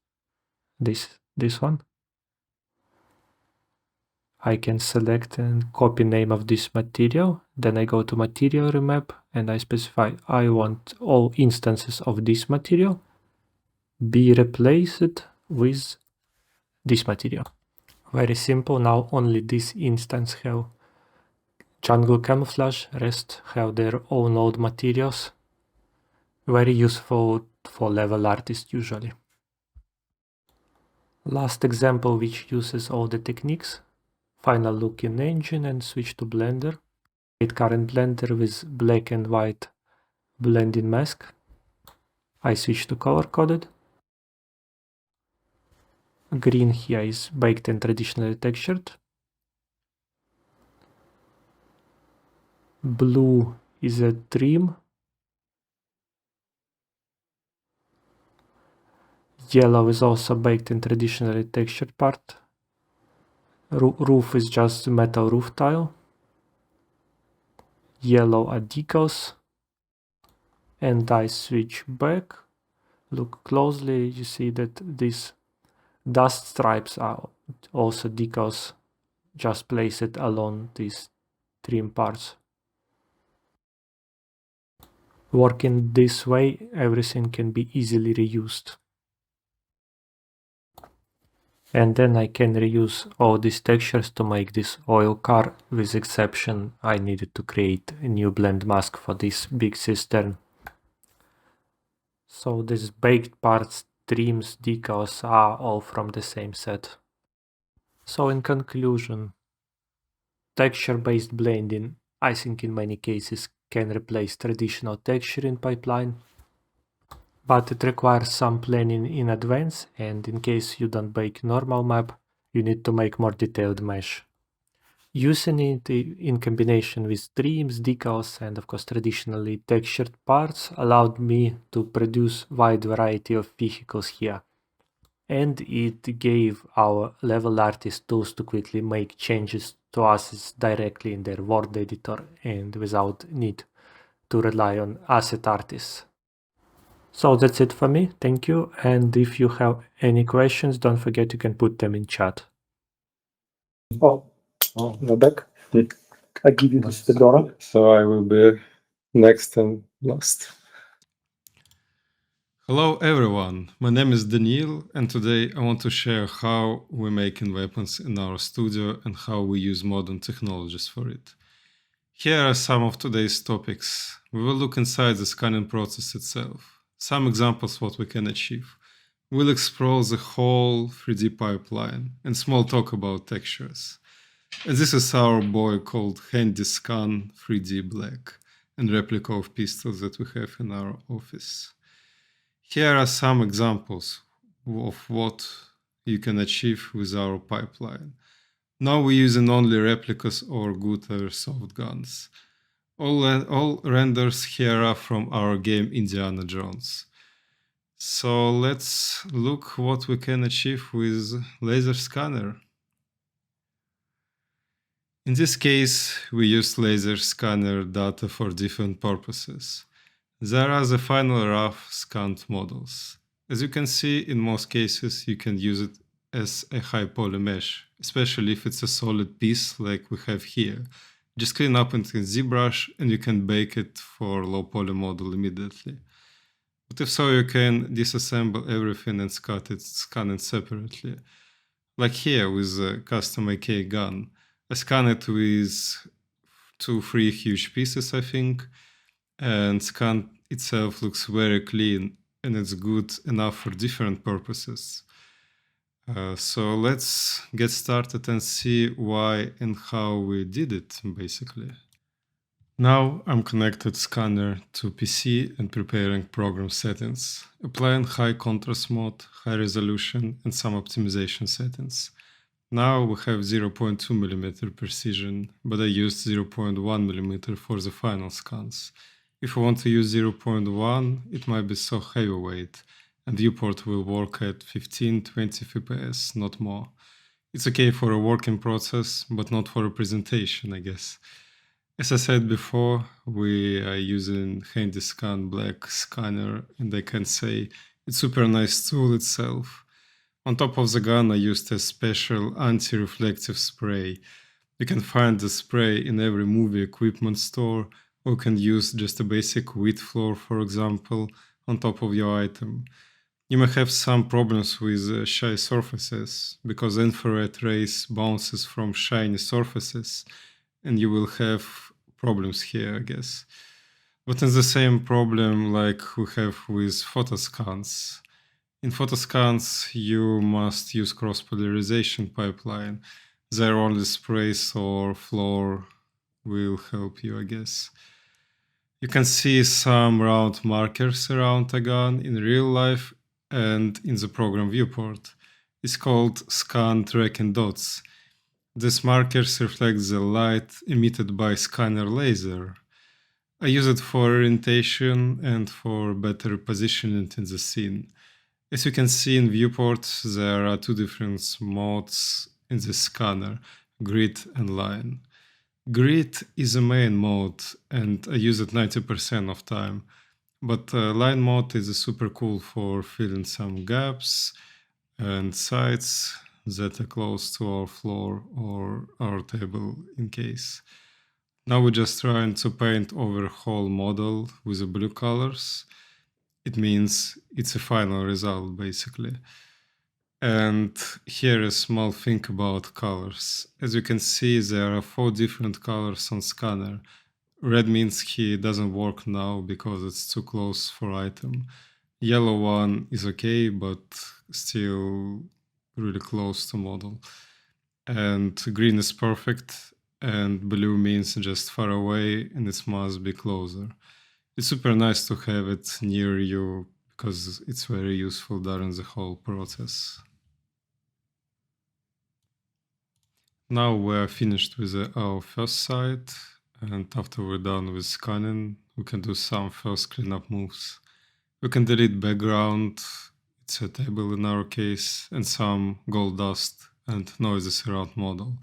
This one. I can select and copy name of this material. Then I go to material remap and I specify I want all instances of this material be replaced with this material. Very simple. Now only this instance have jungle camouflage, rest have their own old materials. Very useful for level artists usually. Last example which uses all the techniques. Final look in engine and switch to Blender. Create current Blender with black and white blending mask. I switch to color coded. Green here is baked and traditionally textured. Blue is a trim. Yellow is also baked and traditionally textured part. Roof is just metal roof tile. Yellow are decals. And I switch back. Look closely, you see that these dust stripes are also decals. Just place it along these trim parts. Working this way, everything can be easily reused. And then I can reuse all these textures to make this oil car, with exception I needed to create a new blend mask for this big cistern. So these baked parts, trims, decals are all from the same set. So in conclusion, texture-based blending, I think in many cases can replace traditional texturing pipeline. But it requires some planning in advance, and in case you don't bake normal map, you need to make more detailed mesh. Using it in combination with trims, decals, and of course traditionally textured parts allowed me to produce wide variety of vehicles here. And it gave our level artists tools to quickly make changes to assets directly in their world editor and without need to rely on asset artists. So that's it for me, thank you, and if you have any questions, don't forget you can put them in chat. Oh, we're back. I give you to Fedora. So I will be next and last. Hello everyone, my name is Daniil, and today I want to share how we're making weapons in our studio and how we use modern technologies for it. Here are some of today's topics. We will look inside the scanning process itself, some examples what we can achieve. We'll explore the whole 3D pipeline and small talk about textures. And this is our boy called Handy Scan 3D Black and replica of pistols that we have in our office. Here are some examples of what you can achieve with our pipeline. Now we're using only replicas or good airsoft guns. All renders here are from our game Indiana Jones. So let's look what we can achieve with laser scanner. In this case, we use laser scanner data for different purposes. There are the final rough scanned models. As you can see, in most cases, you can use it as a high poly mesh, especially if it's a solid piece like we have here. Just clean up into ZBrush and you can bake it for low poly model immediately. But if so, you can disassemble everything and scan it separately. Like here with the custom AK gun. I scan it with 2-3 huge pieces, I think, and scan itself looks very clean and it's good enough for different purposes. So let's get started and see why and how we did it, basically. Now I'm connected scanner to PC and preparing program settings, applying high contrast mode, high resolution and some optimization settings. Now we have 0.2mm precision, but I used 0.1mm for the final scans. If I want to use 0.1, it might be so heavyweight, and viewport will work at 15-20 fps, not more. It's okay for a working process, but not for a presentation, I guess. As I said before, we are using Handy Scan Black scanner, and I can say it's super nice tool itself. On top of the gun, I used a special anti-reflective spray. You can find the spray in every movie equipment store, or you can use just a basic wheat flour, for example, on top of your item. You may have some problems with shy surfaces, because infrared rays bounces from shiny surfaces, and you will have problems here, I guess. But it's the same problem like we have with photoscans. In photoscans, you must use cross-polarization pipeline. There only sprays or floor will help you, I guess. You can see some round markers around a gun in real life and in the program viewport. It's called scan tracking dots. These markers reflect the light emitted by scanner laser. I use it for orientation and for better positioning in the scene. As you can see in viewport, there are two different modes in the scanner, grid and line. Grid is a main mode and I use it 90% of time, but line mode is super cool for filling some gaps and sides that are close to our floor or our table in case. Now we're just trying to paint over whole model with the blue colors. It means it's a final result basically. And here a small thing about colors. As you can see, there are 4 different colors on scanner. Red means he doesn't work now because it's too close for item. Yellow one is okay, but still really close to model. And green is perfect, and blue means just far away and it must be closer. It's super nice to have it near you because it's very useful during the whole process. Now we're finished with our first side, and after we're done with scanning, we can do some first cleanup moves. We can delete background, it's a table in our case, and some gold dust and noises around model.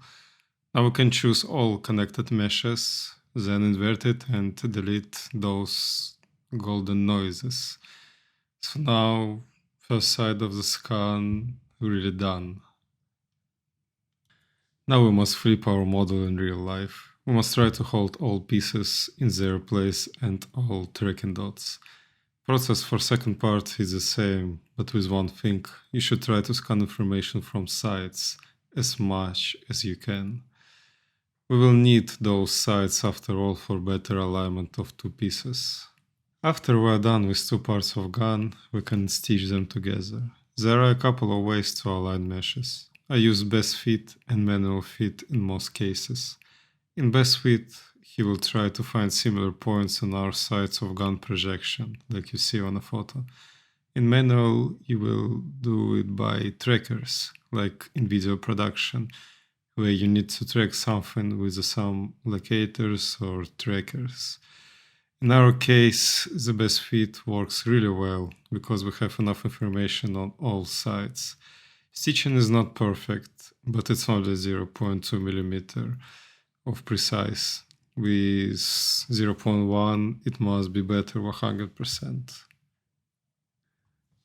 Now we can choose all connected meshes, then invert it and delete those golden noises. So now, first side of the scan really done. Now we must flip our model in real life. We must try to hold all pieces in their place and all tracking dots. Process for second part is the same, but with one thing: you should try to scan information from sides as much as you can. We will need those sides after all for better alignment of two pieces. After we are done with two parts of gun, we can stitch them together. There are a couple of ways to align meshes. I use best fit and manual fit in most cases. In best fit, he will try to find similar points on our sides of gun projection, like you see on a photo. In manual, you will do it by trackers, like in video production, where you need to track something with some locators or trackers. In our case, the best fit works really well because we have enough information on all sides. Stitching is not perfect, but it's only 0.2 millimeter of precise. With 0.1, it must be better 100%.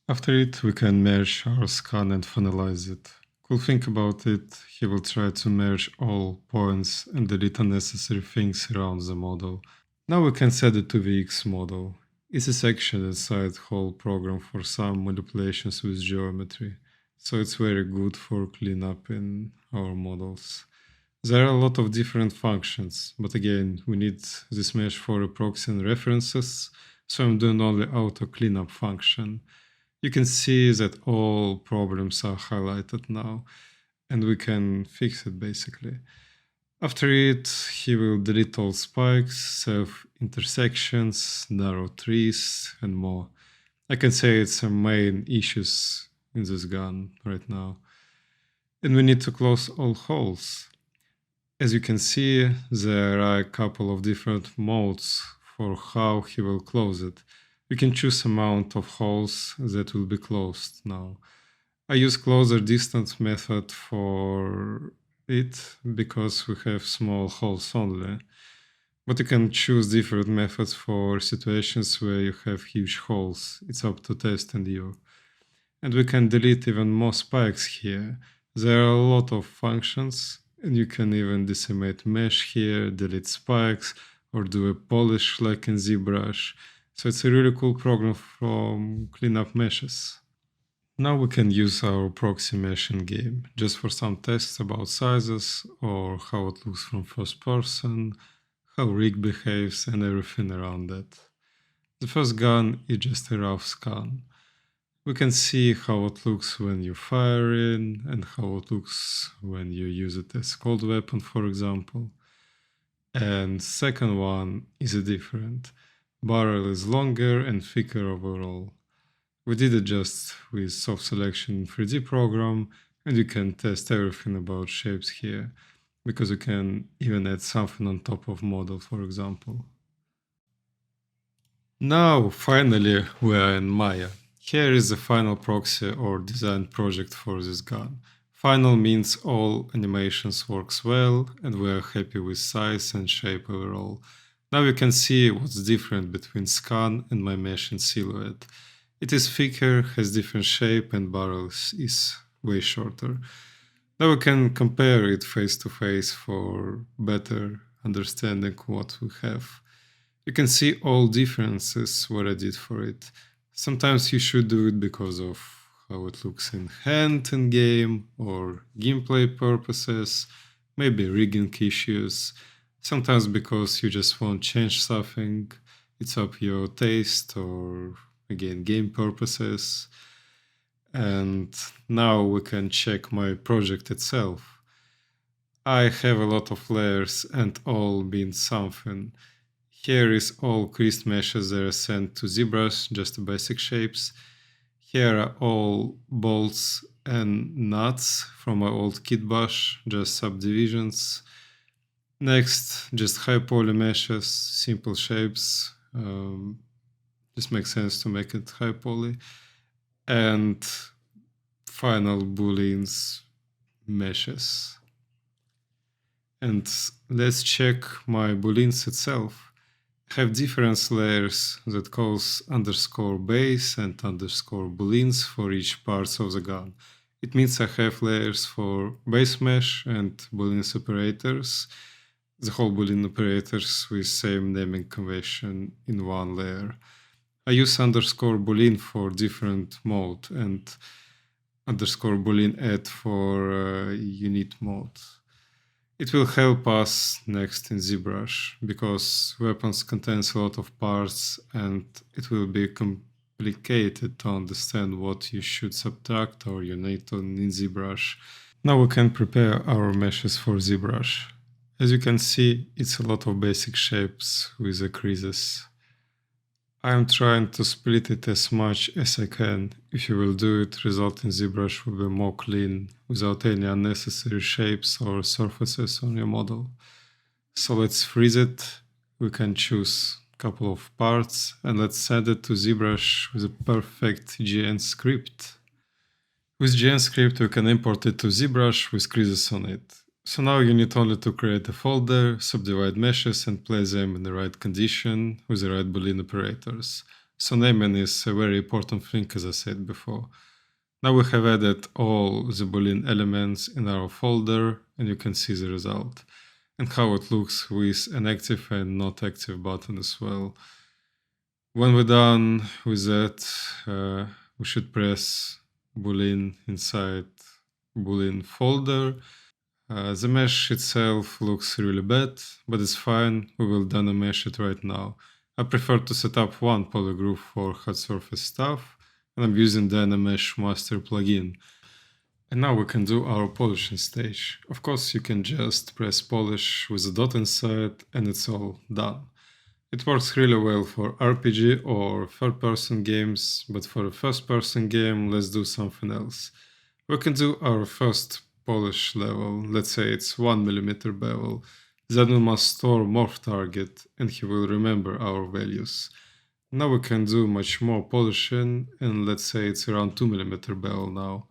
After it, we can merge our scan and finalize it. Cool thing about it, he will try to merge all points and delete unnecessary things around the model. Now we can set it to VX model. It's a section inside whole program for some manipulations with geometry, so it's very good for cleanup in our models. There are a lot of different functions, but again, we need this mesh for proxy and references, so I'm doing only auto cleanup function. You can see that all problems are highlighted now, and we can fix it basically. After it, he will delete all spikes, self-intersections, narrow trees, and more. I can say it's some main issues in this gun right now. And we need to close all holes. As you can see, there are a couple of different modes for how he will close it. You can choose amount of holes that will be closed now. I use closer distance method for it because we have small holes only. But you can choose different methods for situations where you have huge holes. It's up to test and you. And we can delete even more spikes here. There are a lot of functions, and you can even decimate mesh here, delete spikes, or do a polish like in ZBrush. So it's a really cool program from cleanup meshes. Now we can use our proxy mesh in game, just for some tests about sizes, or how it looks from first person, how rig behaves, and everything around that. The first gun is just a rough scan. We can see how it looks when you fire in, and how it looks when you use it as cold weapon, for example. And second one is different. Barrel is longer and thicker overall. We did it just with soft selection in 3D program, and you can test everything about shapes here, because you can even add something on top of model, for example. Now, finally, we are in Maya. Here is the final proxy or design project for this gun. Final means all animations works well, and we are happy with size and shape overall. Now you can see what's different between scan and my mesh in silhouette. It is thicker, has different shape, and barrel is way shorter. Now we can compare it face to face for better understanding what we have. You can see all differences what I did for it. Sometimes you should do it because of how it looks in hand in game or gameplay purposes, maybe rigging issues. Sometimes because you just want to change something, it's up your taste or again game purposes. And now we can check my project itself. I have a lot of layers and all mean something. Here is all creased meshes that are sent to ZBrush, just basic shapes. Here are all bolts and nuts from my old kit bash, just subdivisions. Next, just high poly meshes, simple shapes. Just makes sense to make it high poly. And final booleans meshes. And let's check my booleans itself. I have different layers that calls underscore base and underscore booleans for each parts of the gun. It means I have layers for base mesh and boolean separators, the whole Boolean operators with same naming convention in one layer. I use underscore Boolean for different mode and underscore Boolean add for unit mode. It will help us next in ZBrush because weapons contains a lot of parts and it will be complicated to understand what you should subtract or unite on in ZBrush. Now we can prepare our meshes for ZBrush. As you can see, it's a lot of basic shapes with the creases. I'm trying to split it as much as I can. If you will do it, result in ZBrush will be more clean, without any unnecessary shapes or surfaces on your model. So let's freeze it. We can choose a couple of parts and let's send it to ZBrush with a perfect GN script. With GN script, we can import it to ZBrush with creases on it. So now you need only to create a folder, subdivide meshes and place them in the right condition with the right Boolean operators. So naming is a very important thing, as I said before. Now we have added all the Boolean elements in our folder and you can see the result and how it looks with an active and not active button as well. When we're done with that, we should press Boolean inside Boolean folder. The mesh itself looks really bad, but it's fine, we will dynamesh it right now. I prefer to set up one polygroup for hard surface stuff, and I'm using Dynamesh Master plugin. And now we can do our polishing stage. Of course, you can just press polish with a dot inside, and it's all done. It works really well for RPG or third-person games, but for a first-person game, let's do something else. We can do our first polish level, let's say it's 1mm bevel, then we must store morph target and he will remember our values. Now we can do much more polishing and let's say it's around 2mm bevel now.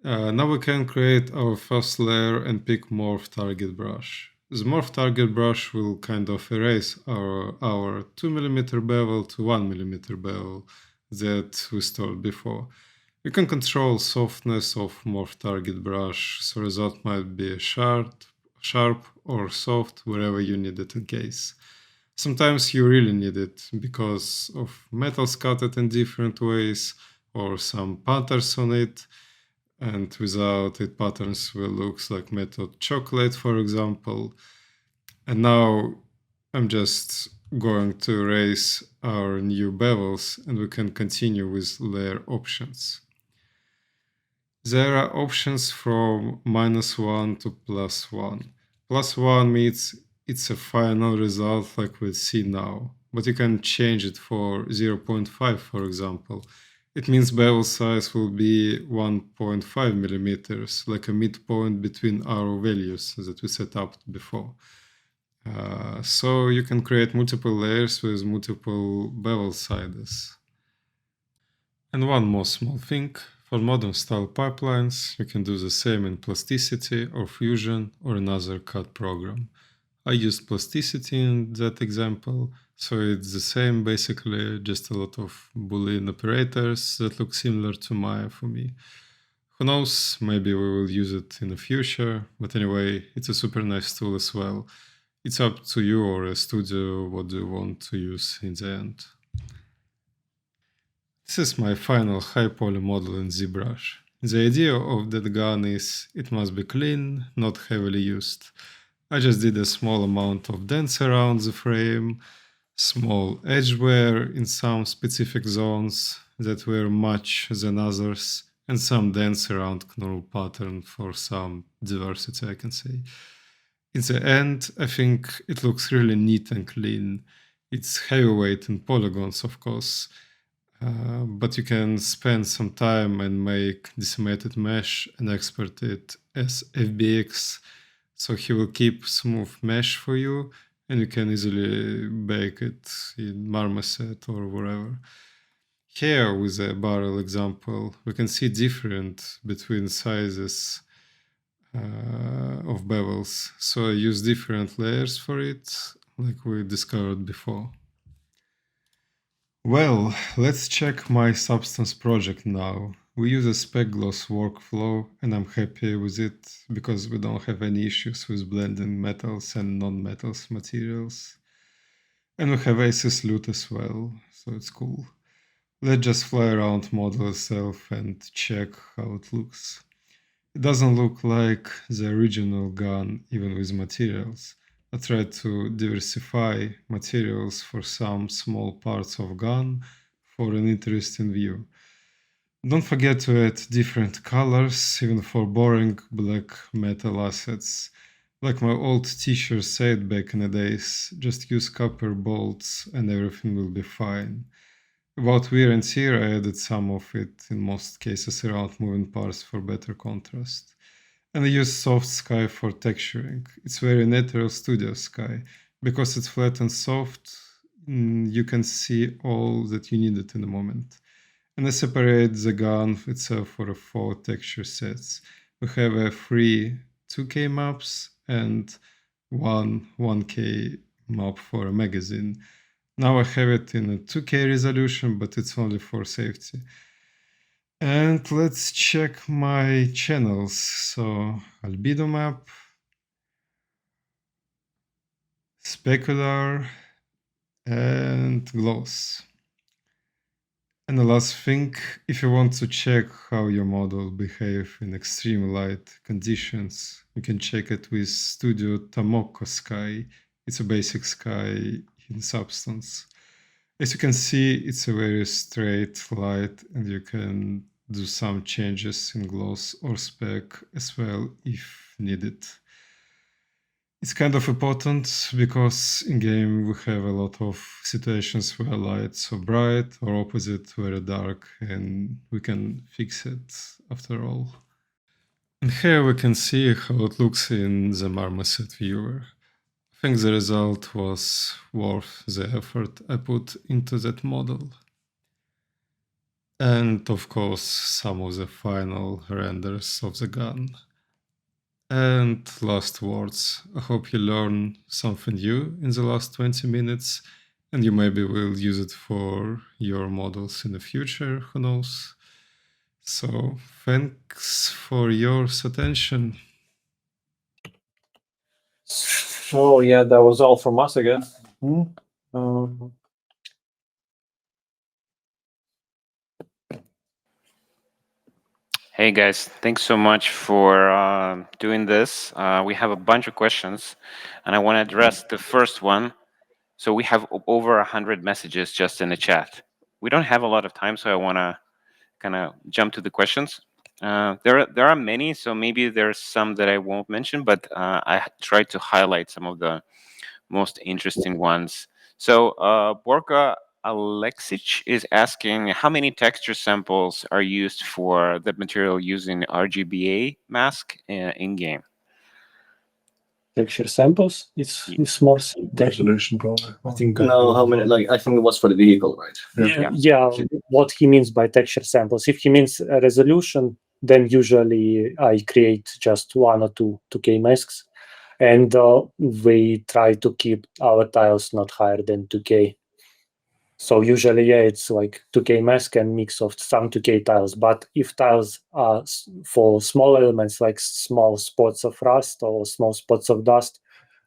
Now we can create our first layer and pick morph target brush. The morph target brush will kind of erase our 2mm bevel to 1mm bevel that we stored before. You can control softness of morph target brush, so result might be sharp or soft wherever you need it in case. Sometimes you really need it because of metals cutted in different ways or some patterns on it, and without it patterns will look like metal chocolate, for example. And now I'm just going to erase our new bevels and we can continue with layer options. There are options from -1 to +1. +1 means it's a final result like we see now, but you can change it for 0.5, for example. It means bevel size will be 1.5mm, like a midpoint between our values that we set up before. So you can create multiple layers with multiple bevel sizes. And one more small thing. For modern style pipelines, you can do the same in Plasticity or Fusion or another CAD program. I used Plasticity in that example, so it's the same basically, just a lot of Boolean operators that look similar to Maya for me. Who knows, maybe we will use it in the future, but anyway, it's a super nice tool as well. It's up to you or a studio what do you want to use in the end. This is my final high poly model in ZBrush. The idea of that gun is it must be clean, not heavily used. I just did a small amount of dents around the frame, small edge wear in some specific zones that were much than others, and some dents around knurl pattern for some diversity, I can say. In the end, I think it looks really neat and clean. It's heavyweight in polygons, of course, but you can spend some time and make decimated mesh and export it as FBX, so he will keep smooth mesh for you and you can easily bake it in Marmoset or wherever. Here with the barrel example, we can see different between sizes of bevels, so I use different layers for it, like we discovered before. Well, let's check my Substance project now. we use a spec gloss workflow, and I'm happy with it because we don't have any issues with blending metals and non-metals materials. And we have ACES loot as well, so it's cool. Let's just fly around model itself and check how it looks. It doesn't look like the original gun, even with materials. I tried to diversify materials for some small parts of gun for an interesting view. Don't forget to add different colors, even for boring black metal assets. Like my old teacher said back in the days, just use copper bolts and everything will be fine. About wear and tear, I added some of it in most cases around moving parts for better contrast. And I use soft sky for texturing. It's very natural studio sky. Because it's flat and soft, you can see all that you needed in the moment. And I separate the gun itself for 4 texture sets. We have 3 2K maps and 1 1K map for a magazine. Now I have it in a 2K resolution, but it's only for safety. And let's check my channels. So albedo map, specular, and gloss. And the last thing, if you want to check how your model behave in extreme light conditions, you can check it with Studio Tomoko Sky. It's a basic sky in substance. As you can see, it's a very straight light, and you can do some changes in gloss or spec as well if needed. It's kind of important because in game we have a lot of situations where lights are bright or opposite very dark, and we can fix it after all. And here we can see how it looks in the Marmoset viewer. I think the result was worth the effort I put into that model. And of course some of the final renders of the gun. And last words, I hope you learned something new in the last 20 minutes, and you maybe will use it for your models in the future, who knows. So thanks for your attention. So yeah, that was all from us, I guess. Hey guys, thanks so much for doing this. We have a bunch of questions, and I want to address the first one. So we have over 100 messages just in the chat. We don't have a lot of time, so I want to kind of jump to the questions. There are many, so maybe there's some that I won't mention, but I tried to highlight some of the most interesting ones. So Borka Alexic is asking how many texture samples are used for the material using RGBA mask in game. Texture samples. It's more Resolution probably. I think how many? Like I think it was for the vehicle, right? Yeah, what he means by texture samples. If he means a resolution, then usually I create just 1 or 2 2K masks, and we try to keep our tiles not higher than 2K. So usually, yeah, it's like 2K mask and mix of some 2K tiles. But if tiles are for small elements like small spots of rust or small spots of dust,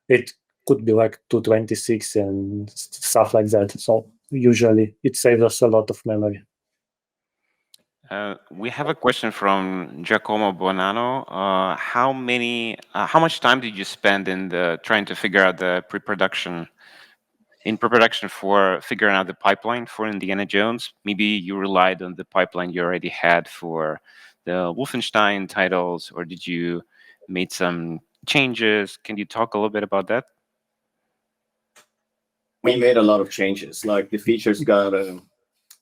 it could be like 226 and stuff like that. So usually it saves us a lot of memory. We have a question from Giacomo Bonanno. How much time did you spend in trying to figure out the pre-production for figuring out the pipeline for Indiana Jones? Maybe you relied on the pipeline you already had for the Wolfenstein titles, or did you made some changes? Can you talk a little bit about that? We made a lot of changes. Like the features the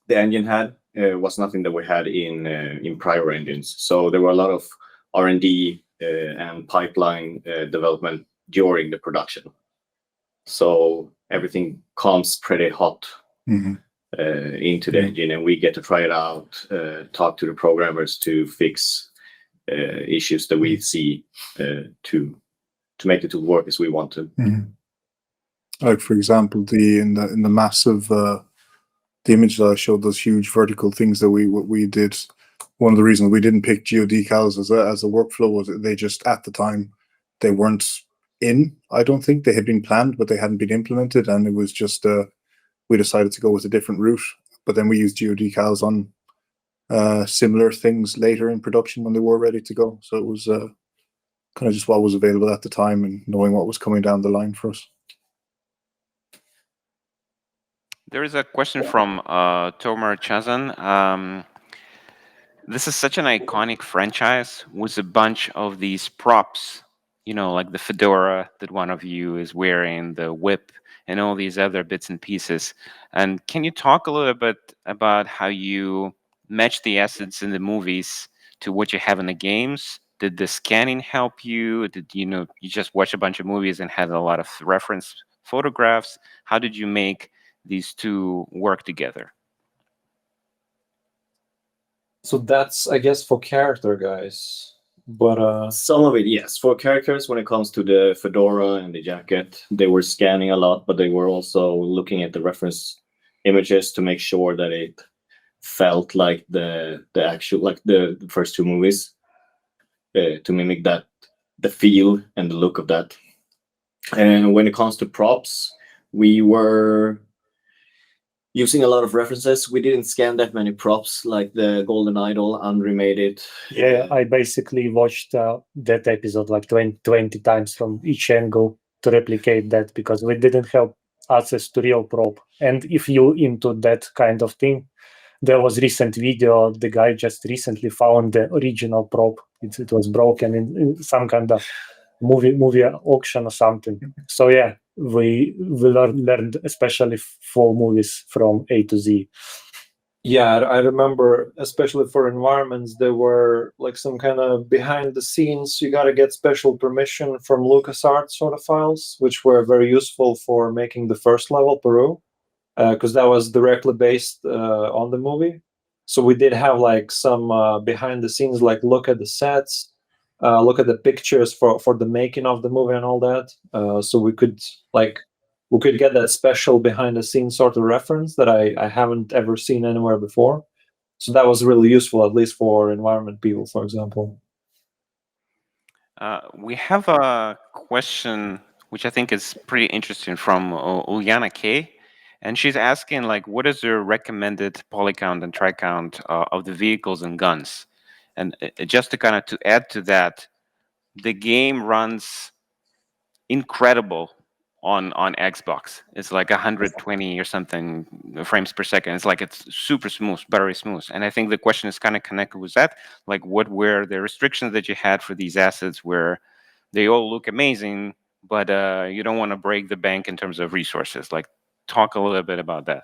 engine had was nothing that we had in prior engines. So there were a lot of R&D and pipeline development during the production. So everything comes pretty hot into the engine, and we get to try it out, talk to the programmers to fix issues that we see to make it to work as we want to. Like for example, in the massive the image that I showed, those huge vertical things that we did one of the reasons we didn't pick geodecals as a workflow was that they just, at the time, they weren't in. I don't think they had been planned, but they hadn't been implemented, and it was just we decided to go with a different route. But then we used geodecals on similar things later in production when they were ready to go. So it was kind of just what was available at the time and knowing what was coming down the line for us. There is a question from Tomer Chazan. This is such an iconic franchise with a bunch of these props, you know, like the fedora that one of you is wearing, the whip, and all these other bits and pieces. And can you talk a little bit about how you match the assets in the movies to what you have in the games? Did the scanning help you? Did you just watch a bunch of movies and had a lot of reference photographs? How did you make these two work together? So that's, I guess, for character guys. But some of it, yes. For characters, when it comes to the fedora and the jacket, they were scanning a lot, but they were also looking at the reference images to make sure that it felt like the actual, like the first two movies, to mimic that, the feel and the look of that. And when it comes to props, we were using a lot of references. We didn't scan that many props, like the Golden Idol. Andrii made it. Yeah, I basically watched that episode like 20 times from each angle to replicate that, because we didn't have access to real prop. And if you into that kind of thing, there was recent video. The guy just recently found the original prop. It was broken in some kind of movie auction or something. So yeah, we learned especially for movies from A to Z. yeah, I remember, especially for environments, there were like some kind of behind the scenes. You got to get special permission from LucasArts sort of files, which were very useful for making the first level Peru, because that was directly based on the movie. So we did have like some behind the scenes, like look at the sets, look at the pictures for the making of the movie and all that. So we could get that special behind the scenes sort of reference that I haven't ever seen anywhere before. So that was really useful, at least for environment people, for example. We have a question which I think is pretty interesting from Uliana K. And she's asking, like, what is your recommended poly count and tri count of the vehicles and guns? And just to kind of to add to that, the game runs incredible on Xbox. It's like 120 or something frames per second. It's like it's super smooth, very smooth. And I think the question is kind of connected with that. Like, what were the restrictions that you had for these assets where they all look amazing, but you don't want to break the bank in terms of resources? Like, talk a little bit about that.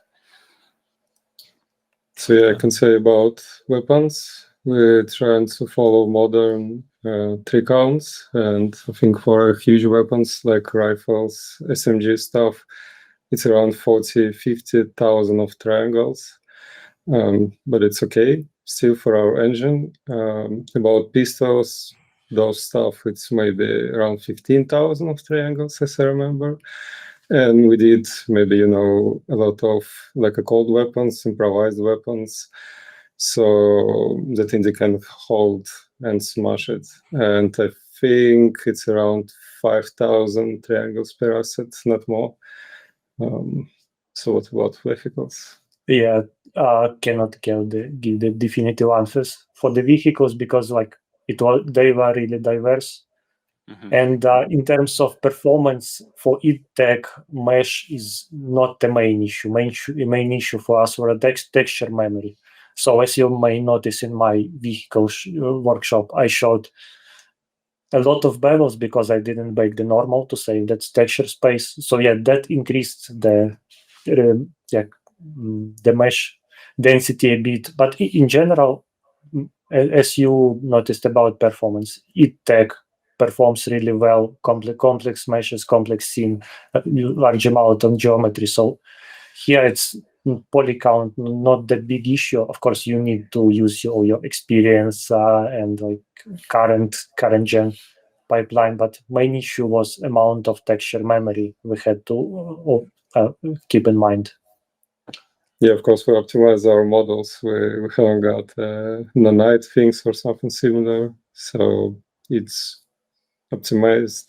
So yeah, I can say about weapons. We're trying to follow modern 3 counts, and I think for huge weapons like rifles, SMG stuff, it's around 50,000 of triangles. But it's okay still for our engine. About pistols, those stuff, it's maybe around 15,000 of triangles, as I remember. And we did maybe, a lot of like cold weapons, improvised weapons, so that they can hold and smash it. And I think it's around 5,000 triangles per asset, not more. So what about vehicles? Yeah, cannot give the definitive answers for the vehicles, because they were really diverse. Mm-hmm. And in terms of performance for EdTech, mesh is not the main issue. Main issue for us were texture memory. So as you may notice in my vehicle workshop, I showed a lot of bevels because I didn't bake the normal to save that texture space. So yeah, that increased the mesh density a bit. But in general, as you noticed about performance, EdTech performs really well, complex meshes, complex scene, large amount of geometry. So here it's poly count, not that big issue. Of course, you need to use all your experience and like current gen pipeline, but main issue was amount of texture memory we had to keep in mind. Yeah, of course, we optimize our models. We haven't got nanite things or something similar, so it's optimized.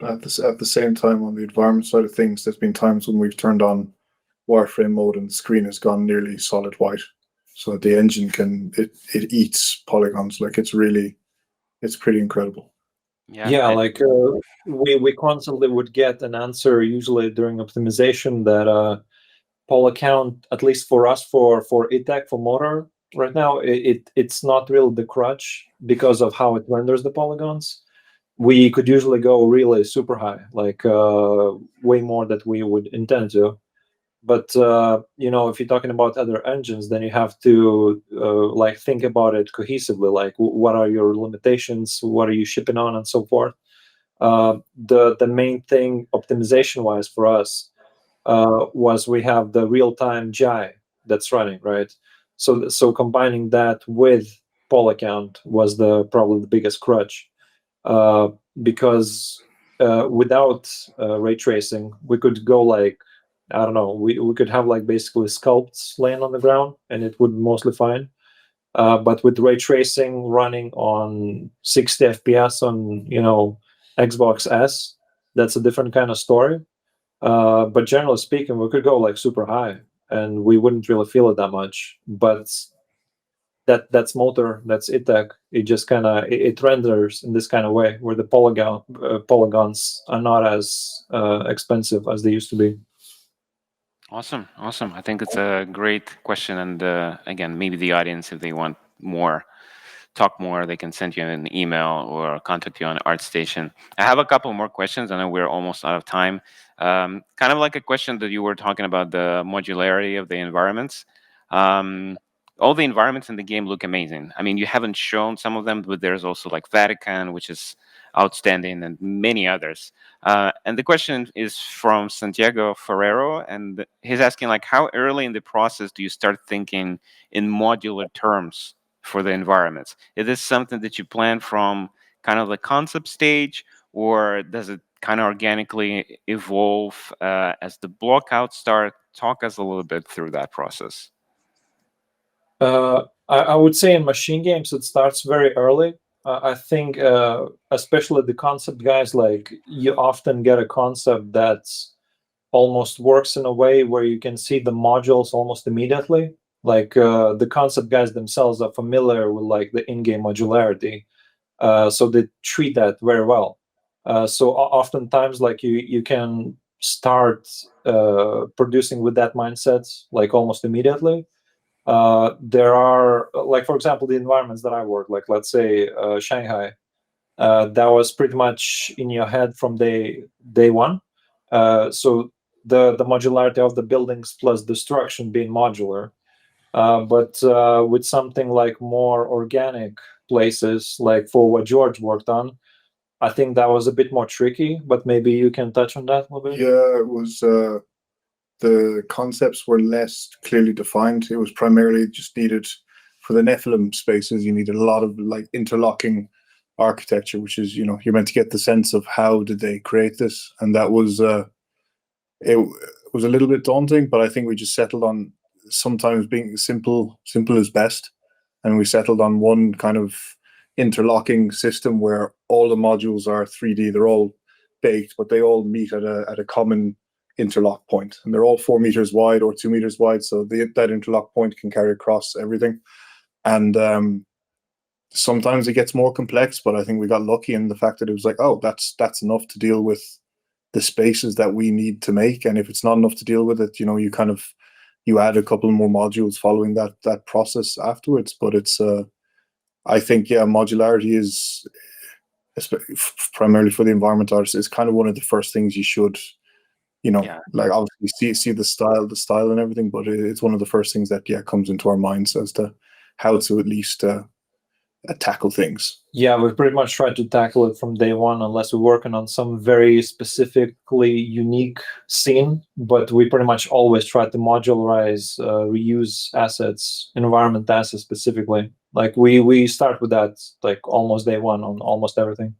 At the same time, on the environment side of things, there's been times when we've turned on wireframe mode and the screen has gone nearly solid white, so that the engine it eats polygons. Like it's pretty incredible. Yeah, like we constantly would get an answer usually during optimization that poly count, at least for us for ITAC for motor right now, it's not really the crutch because of how it renders the polygons. We could usually go really super high, like way more that we would intend to. But if you're talking about other engines, then you have to like think about it cohesively. Like, what are your limitations? What are you shipping on, and so forth. The main thing optimization-wise for us was we have the real-time GI that's running, right? So combining that with poly count was probably the biggest crutch. Because without ray tracing, we could go like, I don't know, we could have like basically sculpts laying on the ground and it would mostly fine. But with ray tracing running on 60 FPS on Xbox S, that's a different kind of story. But generally speaking, we could go like super high and we wouldn't really feel it that much. But that's motor, that's ITAC. It just kind of it renders in this kind of way where the polygons are not as expensive as they used to be. Awesome. I think it's a great question, and again, maybe the audience, if they want talk more, they can send you an email or contact you on ArtStation. I have a couple more questions. I know we're almost out of time. Kind of like a question that you were talking about, the modularity of the environments. All the environments in the game look amazing. I mean, you haven't shown some of them, but there's also like Vatican, which is outstanding, and many others. And the question is from Santiago Ferrero, and he's asking, like, how early in the process do you start thinking in modular terms for the environments? Is this something that you plan from kind of the concept stage, or does it kind of organically evolve as the blockouts start? Talk us a little bit through that process. I would say in MachineGames it starts very early. I think especially the concept guys, like, you often get a concept that almost works in a way where you can see the modules almost immediately. Like the concept guys themselves are familiar with like the in-game modularity, so they treat that very well. So oftentimes, like, you can start producing with that mindset like almost immediately. There are, like, for example, the environments that I work, like, let's say Shanghai, that was pretty much in your head from day one. So the modularity of the buildings plus destruction being modular. But with something like more organic places, like for what George worked on, I think that was a bit more tricky, but maybe you can touch on that a little bit. Yeah, it was the concepts were less clearly defined. It was primarily just needed for the Nephilim spaces. You needed a lot of like interlocking architecture, which is, you're meant to get the sense of how did they create this, and that was it was a little bit daunting. But I think we just settled on sometimes being simple is best, and we settled on one kind of interlocking system where all the modules are 3D. They're all baked, but they all meet at a common interlock point, and they're all 4 meters wide or 2 meters wide, so that interlock point can carry across everything. And sometimes it gets more complex, but I think we got lucky in the fact that it was like, oh, that's enough to deal with the spaces that we need to make. And if it's not enough to deal with it, you add a couple more modules following that process afterwards. But it's I think, yeah, modularity is primarily for the environment artists, is kind of one of the first things you should, like, obviously see the style and everything, but it's one of the first things that comes into our minds as to how to at least tackle things. Yeah, we pretty much try to tackle it from day one, unless we're working on some very specifically unique scene. But we pretty much always try to modularize, reuse assets, environment assets specifically. Like we start with that like almost day one on almost everything.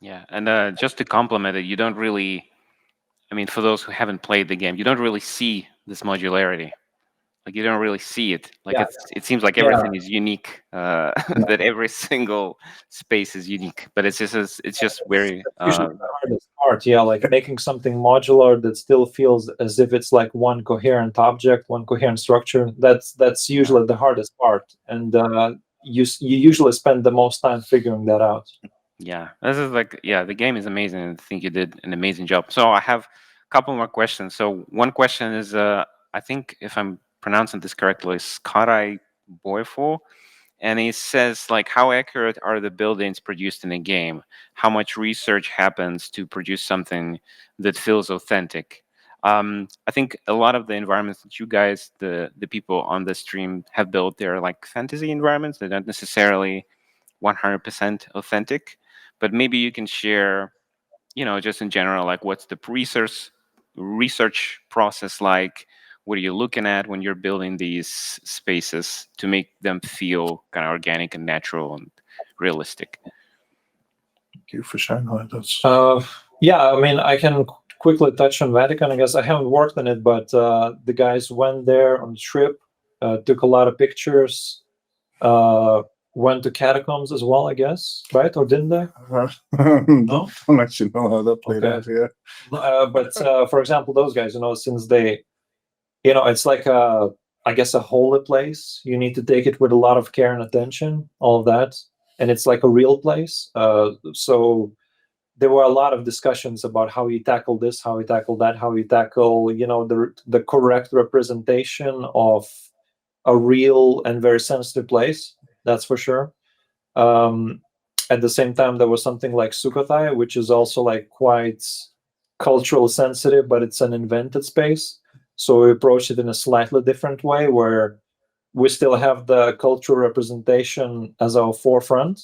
Yeah, and just to complement it, you don't really, I mean, for those who haven't played the game, you don't really see this modularity. like you don't really see it. Like Yeah. it seems like everything is unique. That every single space is unique, but it's just very. Usually the hardest part, yeah, like making something modular that still feels as if it's like one coherent object, one coherent structure. That's usually the hardest part, and you usually spend the most time figuring that out. Yeah, this is like, yeah, the game is amazing. I think you did an amazing job. So I have a couple more questions. So one question is, I think if I'm pronouncing this correctly, Skarai Boyful, and he says like, how accurate are the buildings produced in a game? How much research happens to produce something that feels authentic? I think a lot of the environments that you guys, the people on the stream, have built, they're like fantasy environments. They're not necessarily 100% authentic, but maybe you can share, just in general, like what's the research process like? What are you looking at when you're building these spaces to make them feel kind of organic and natural and realistic? Thank you for sharing that. That's Yeah, I mean, I can quickly touch on Vatican. I guess I haven't worked on it, but the guys went there on the trip, took a lot of pictures, went to catacombs as well, I guess, right? Or didn't they? no, don't actually know how that played out. Yeah, But for example, those guys, since they, it's like I guess a holy place. You need to take it with a lot of care and attention, all of that, and it's like a real place. So there were a lot of discussions about how you tackle this, how you tackle that, how you tackle, the correct representation of a real and very sensitive place. That's for sure. At the same time, there was something like Sukhothai, which is also like quite cultural sensitive, but it's an invented space. So we approach it in a slightly different way, where we still have the cultural representation as our forefront,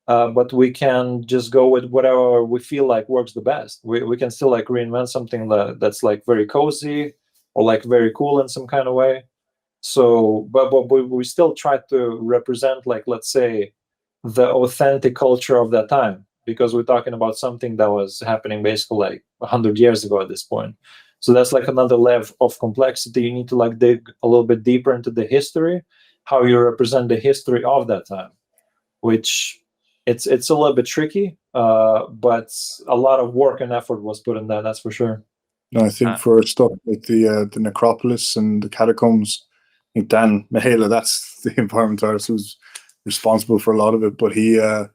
but we can just go with whatever we feel like works the best. We can still like reinvent something that's like very cozy or like very cool in some kind of way. So, but we still try to represent, like, let's say, the authentic culture of that time, because we're talking about something that was happening basically like 100 years ago at this point. So that's like another level of complexity. You need to like dig a little bit deeper into the history, how you represent the history of that time, which it's a little bit tricky, but a lot of work and effort was put in that. That's for sure. no, I think for stuff like the necropolis and the catacombs, I think Dan Mykhailov, that's the environment artist who's responsible for a lot of it. But he, I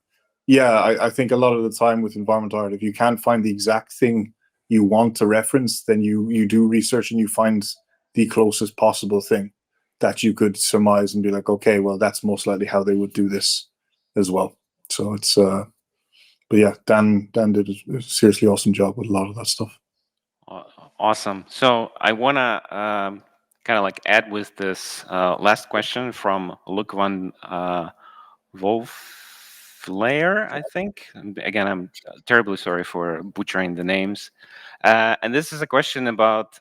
think a lot of the time with environment art, if you can't find the exact thing you want to reference, then you do research and you find the closest possible thing that you could surmise and be like, okay, well, that's most likely how they would do this as well. So it's, but yeah, Dan did a seriously awesome job with a lot of that stuff. Awesome. So I want to kind of like add with this last question from Luke van Wolflayer, I think. Again, I'm terribly sorry for butchering the names. And this is a question about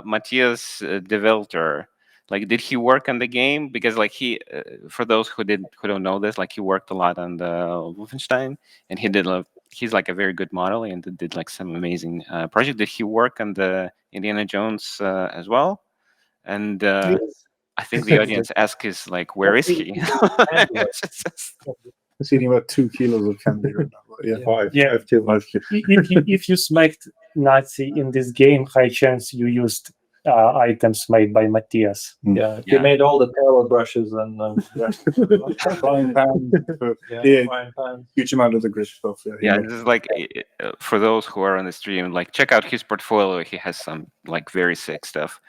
Matthias de Velter. Like, did he work on the game? Because like he, for those who don't know this, like he worked a lot on the Wolfenstein, and he's like a very good model and did like some amazing project. Did he work on the Indiana Jones as well? And I think the audience asks is like, where is he? He's eating about 2 kilos of candy right now. But yeah, Yeah. 5 kilos. If you smacked Nazi in this game, high chance you used items made by Matthias. Yeah, he made all the tailor brushes and Frying pan, frying pans. huge amount of the grit stuff. Yeah, this is like for those who are on the stream, like check out his portfolio. He has some like very sick stuff.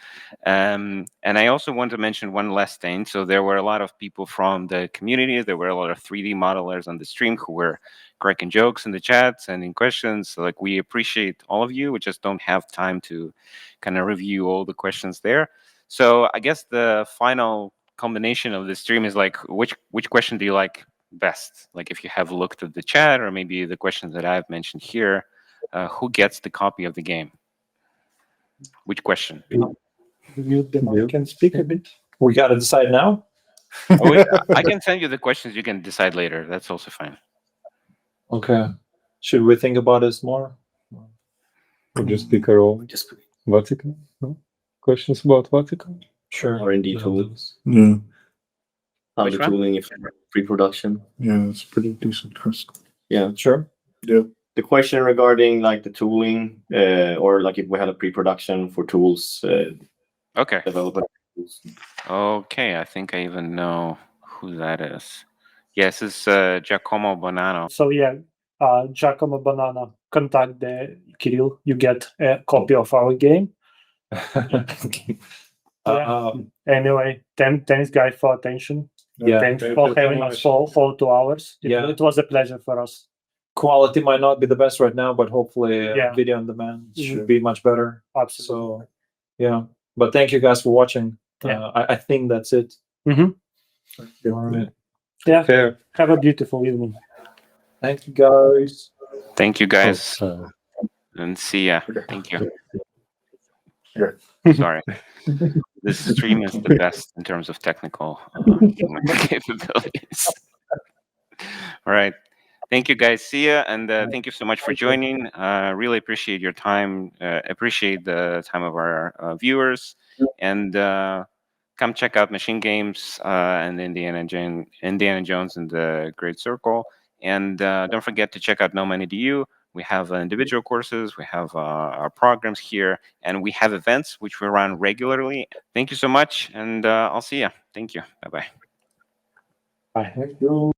And I also want to mention one last thing. So there were a lot of people from the community. There were a lot of 3D modelers on the stream who were cracking jokes in the chats and in questions. So, like, we appreciate all of you. We just don't have time to kind of review all the questions there. So I guess the final combination of the stream is like, which question do you like best? Like, if you have looked at the chat or maybe the questions that I've mentioned here, who gets the copy of the game? Which question? You can speak a bit. We got to decide now. I can send you the questions. You can decide later. That's also fine. Okay. Should we think about this more? Or just pick a role. Vatican? No? Questions about Vatican? Sure. R&D Yeah. tools. Yeah, How Which the one? tooling if pre-production. yeah, it's pretty decent cost. Yeah. Sure. Yeah. The question regarding like the tooling, or like if we had a pre-production for tools, Okay. development tools. Okay, I think I even know who that is. Yes, it's Giacomo Bonanno. So yeah, Giacomo Banana, contact the Kirill. You get a copy of our game. Yeah. Anyway, thanks guys for attention. Yeah. Thanks for having us for 2 hours. Yeah. It was a pleasure for us. Quality might not be the best right now, but hopefully Yeah. video on demand Mhm. should be much better. Absolutely. So, yeah. But thank you guys for watching. Yeah. I think that's it. Mhm. All right. Yeah. Fair. Have a beautiful evening. Thank you guys. Thank you, guys, Oh, and see ya. Okay. Thank you. Good. Sorry. This stream is the best in terms of technical capabilities. All right. Thank you, guys. See ya, and thank you so much for joining. Really appreciate your time. Appreciate the time of our viewers, and come check out MachineGames and Indiana Jones and the Great Circle. And don't forget to check out No Money to You. We have individual courses, we have our programs here, and we have events which we run regularly. Thank you so much, and I'll see you. Thank you. Bye-bye. bye. Thank you.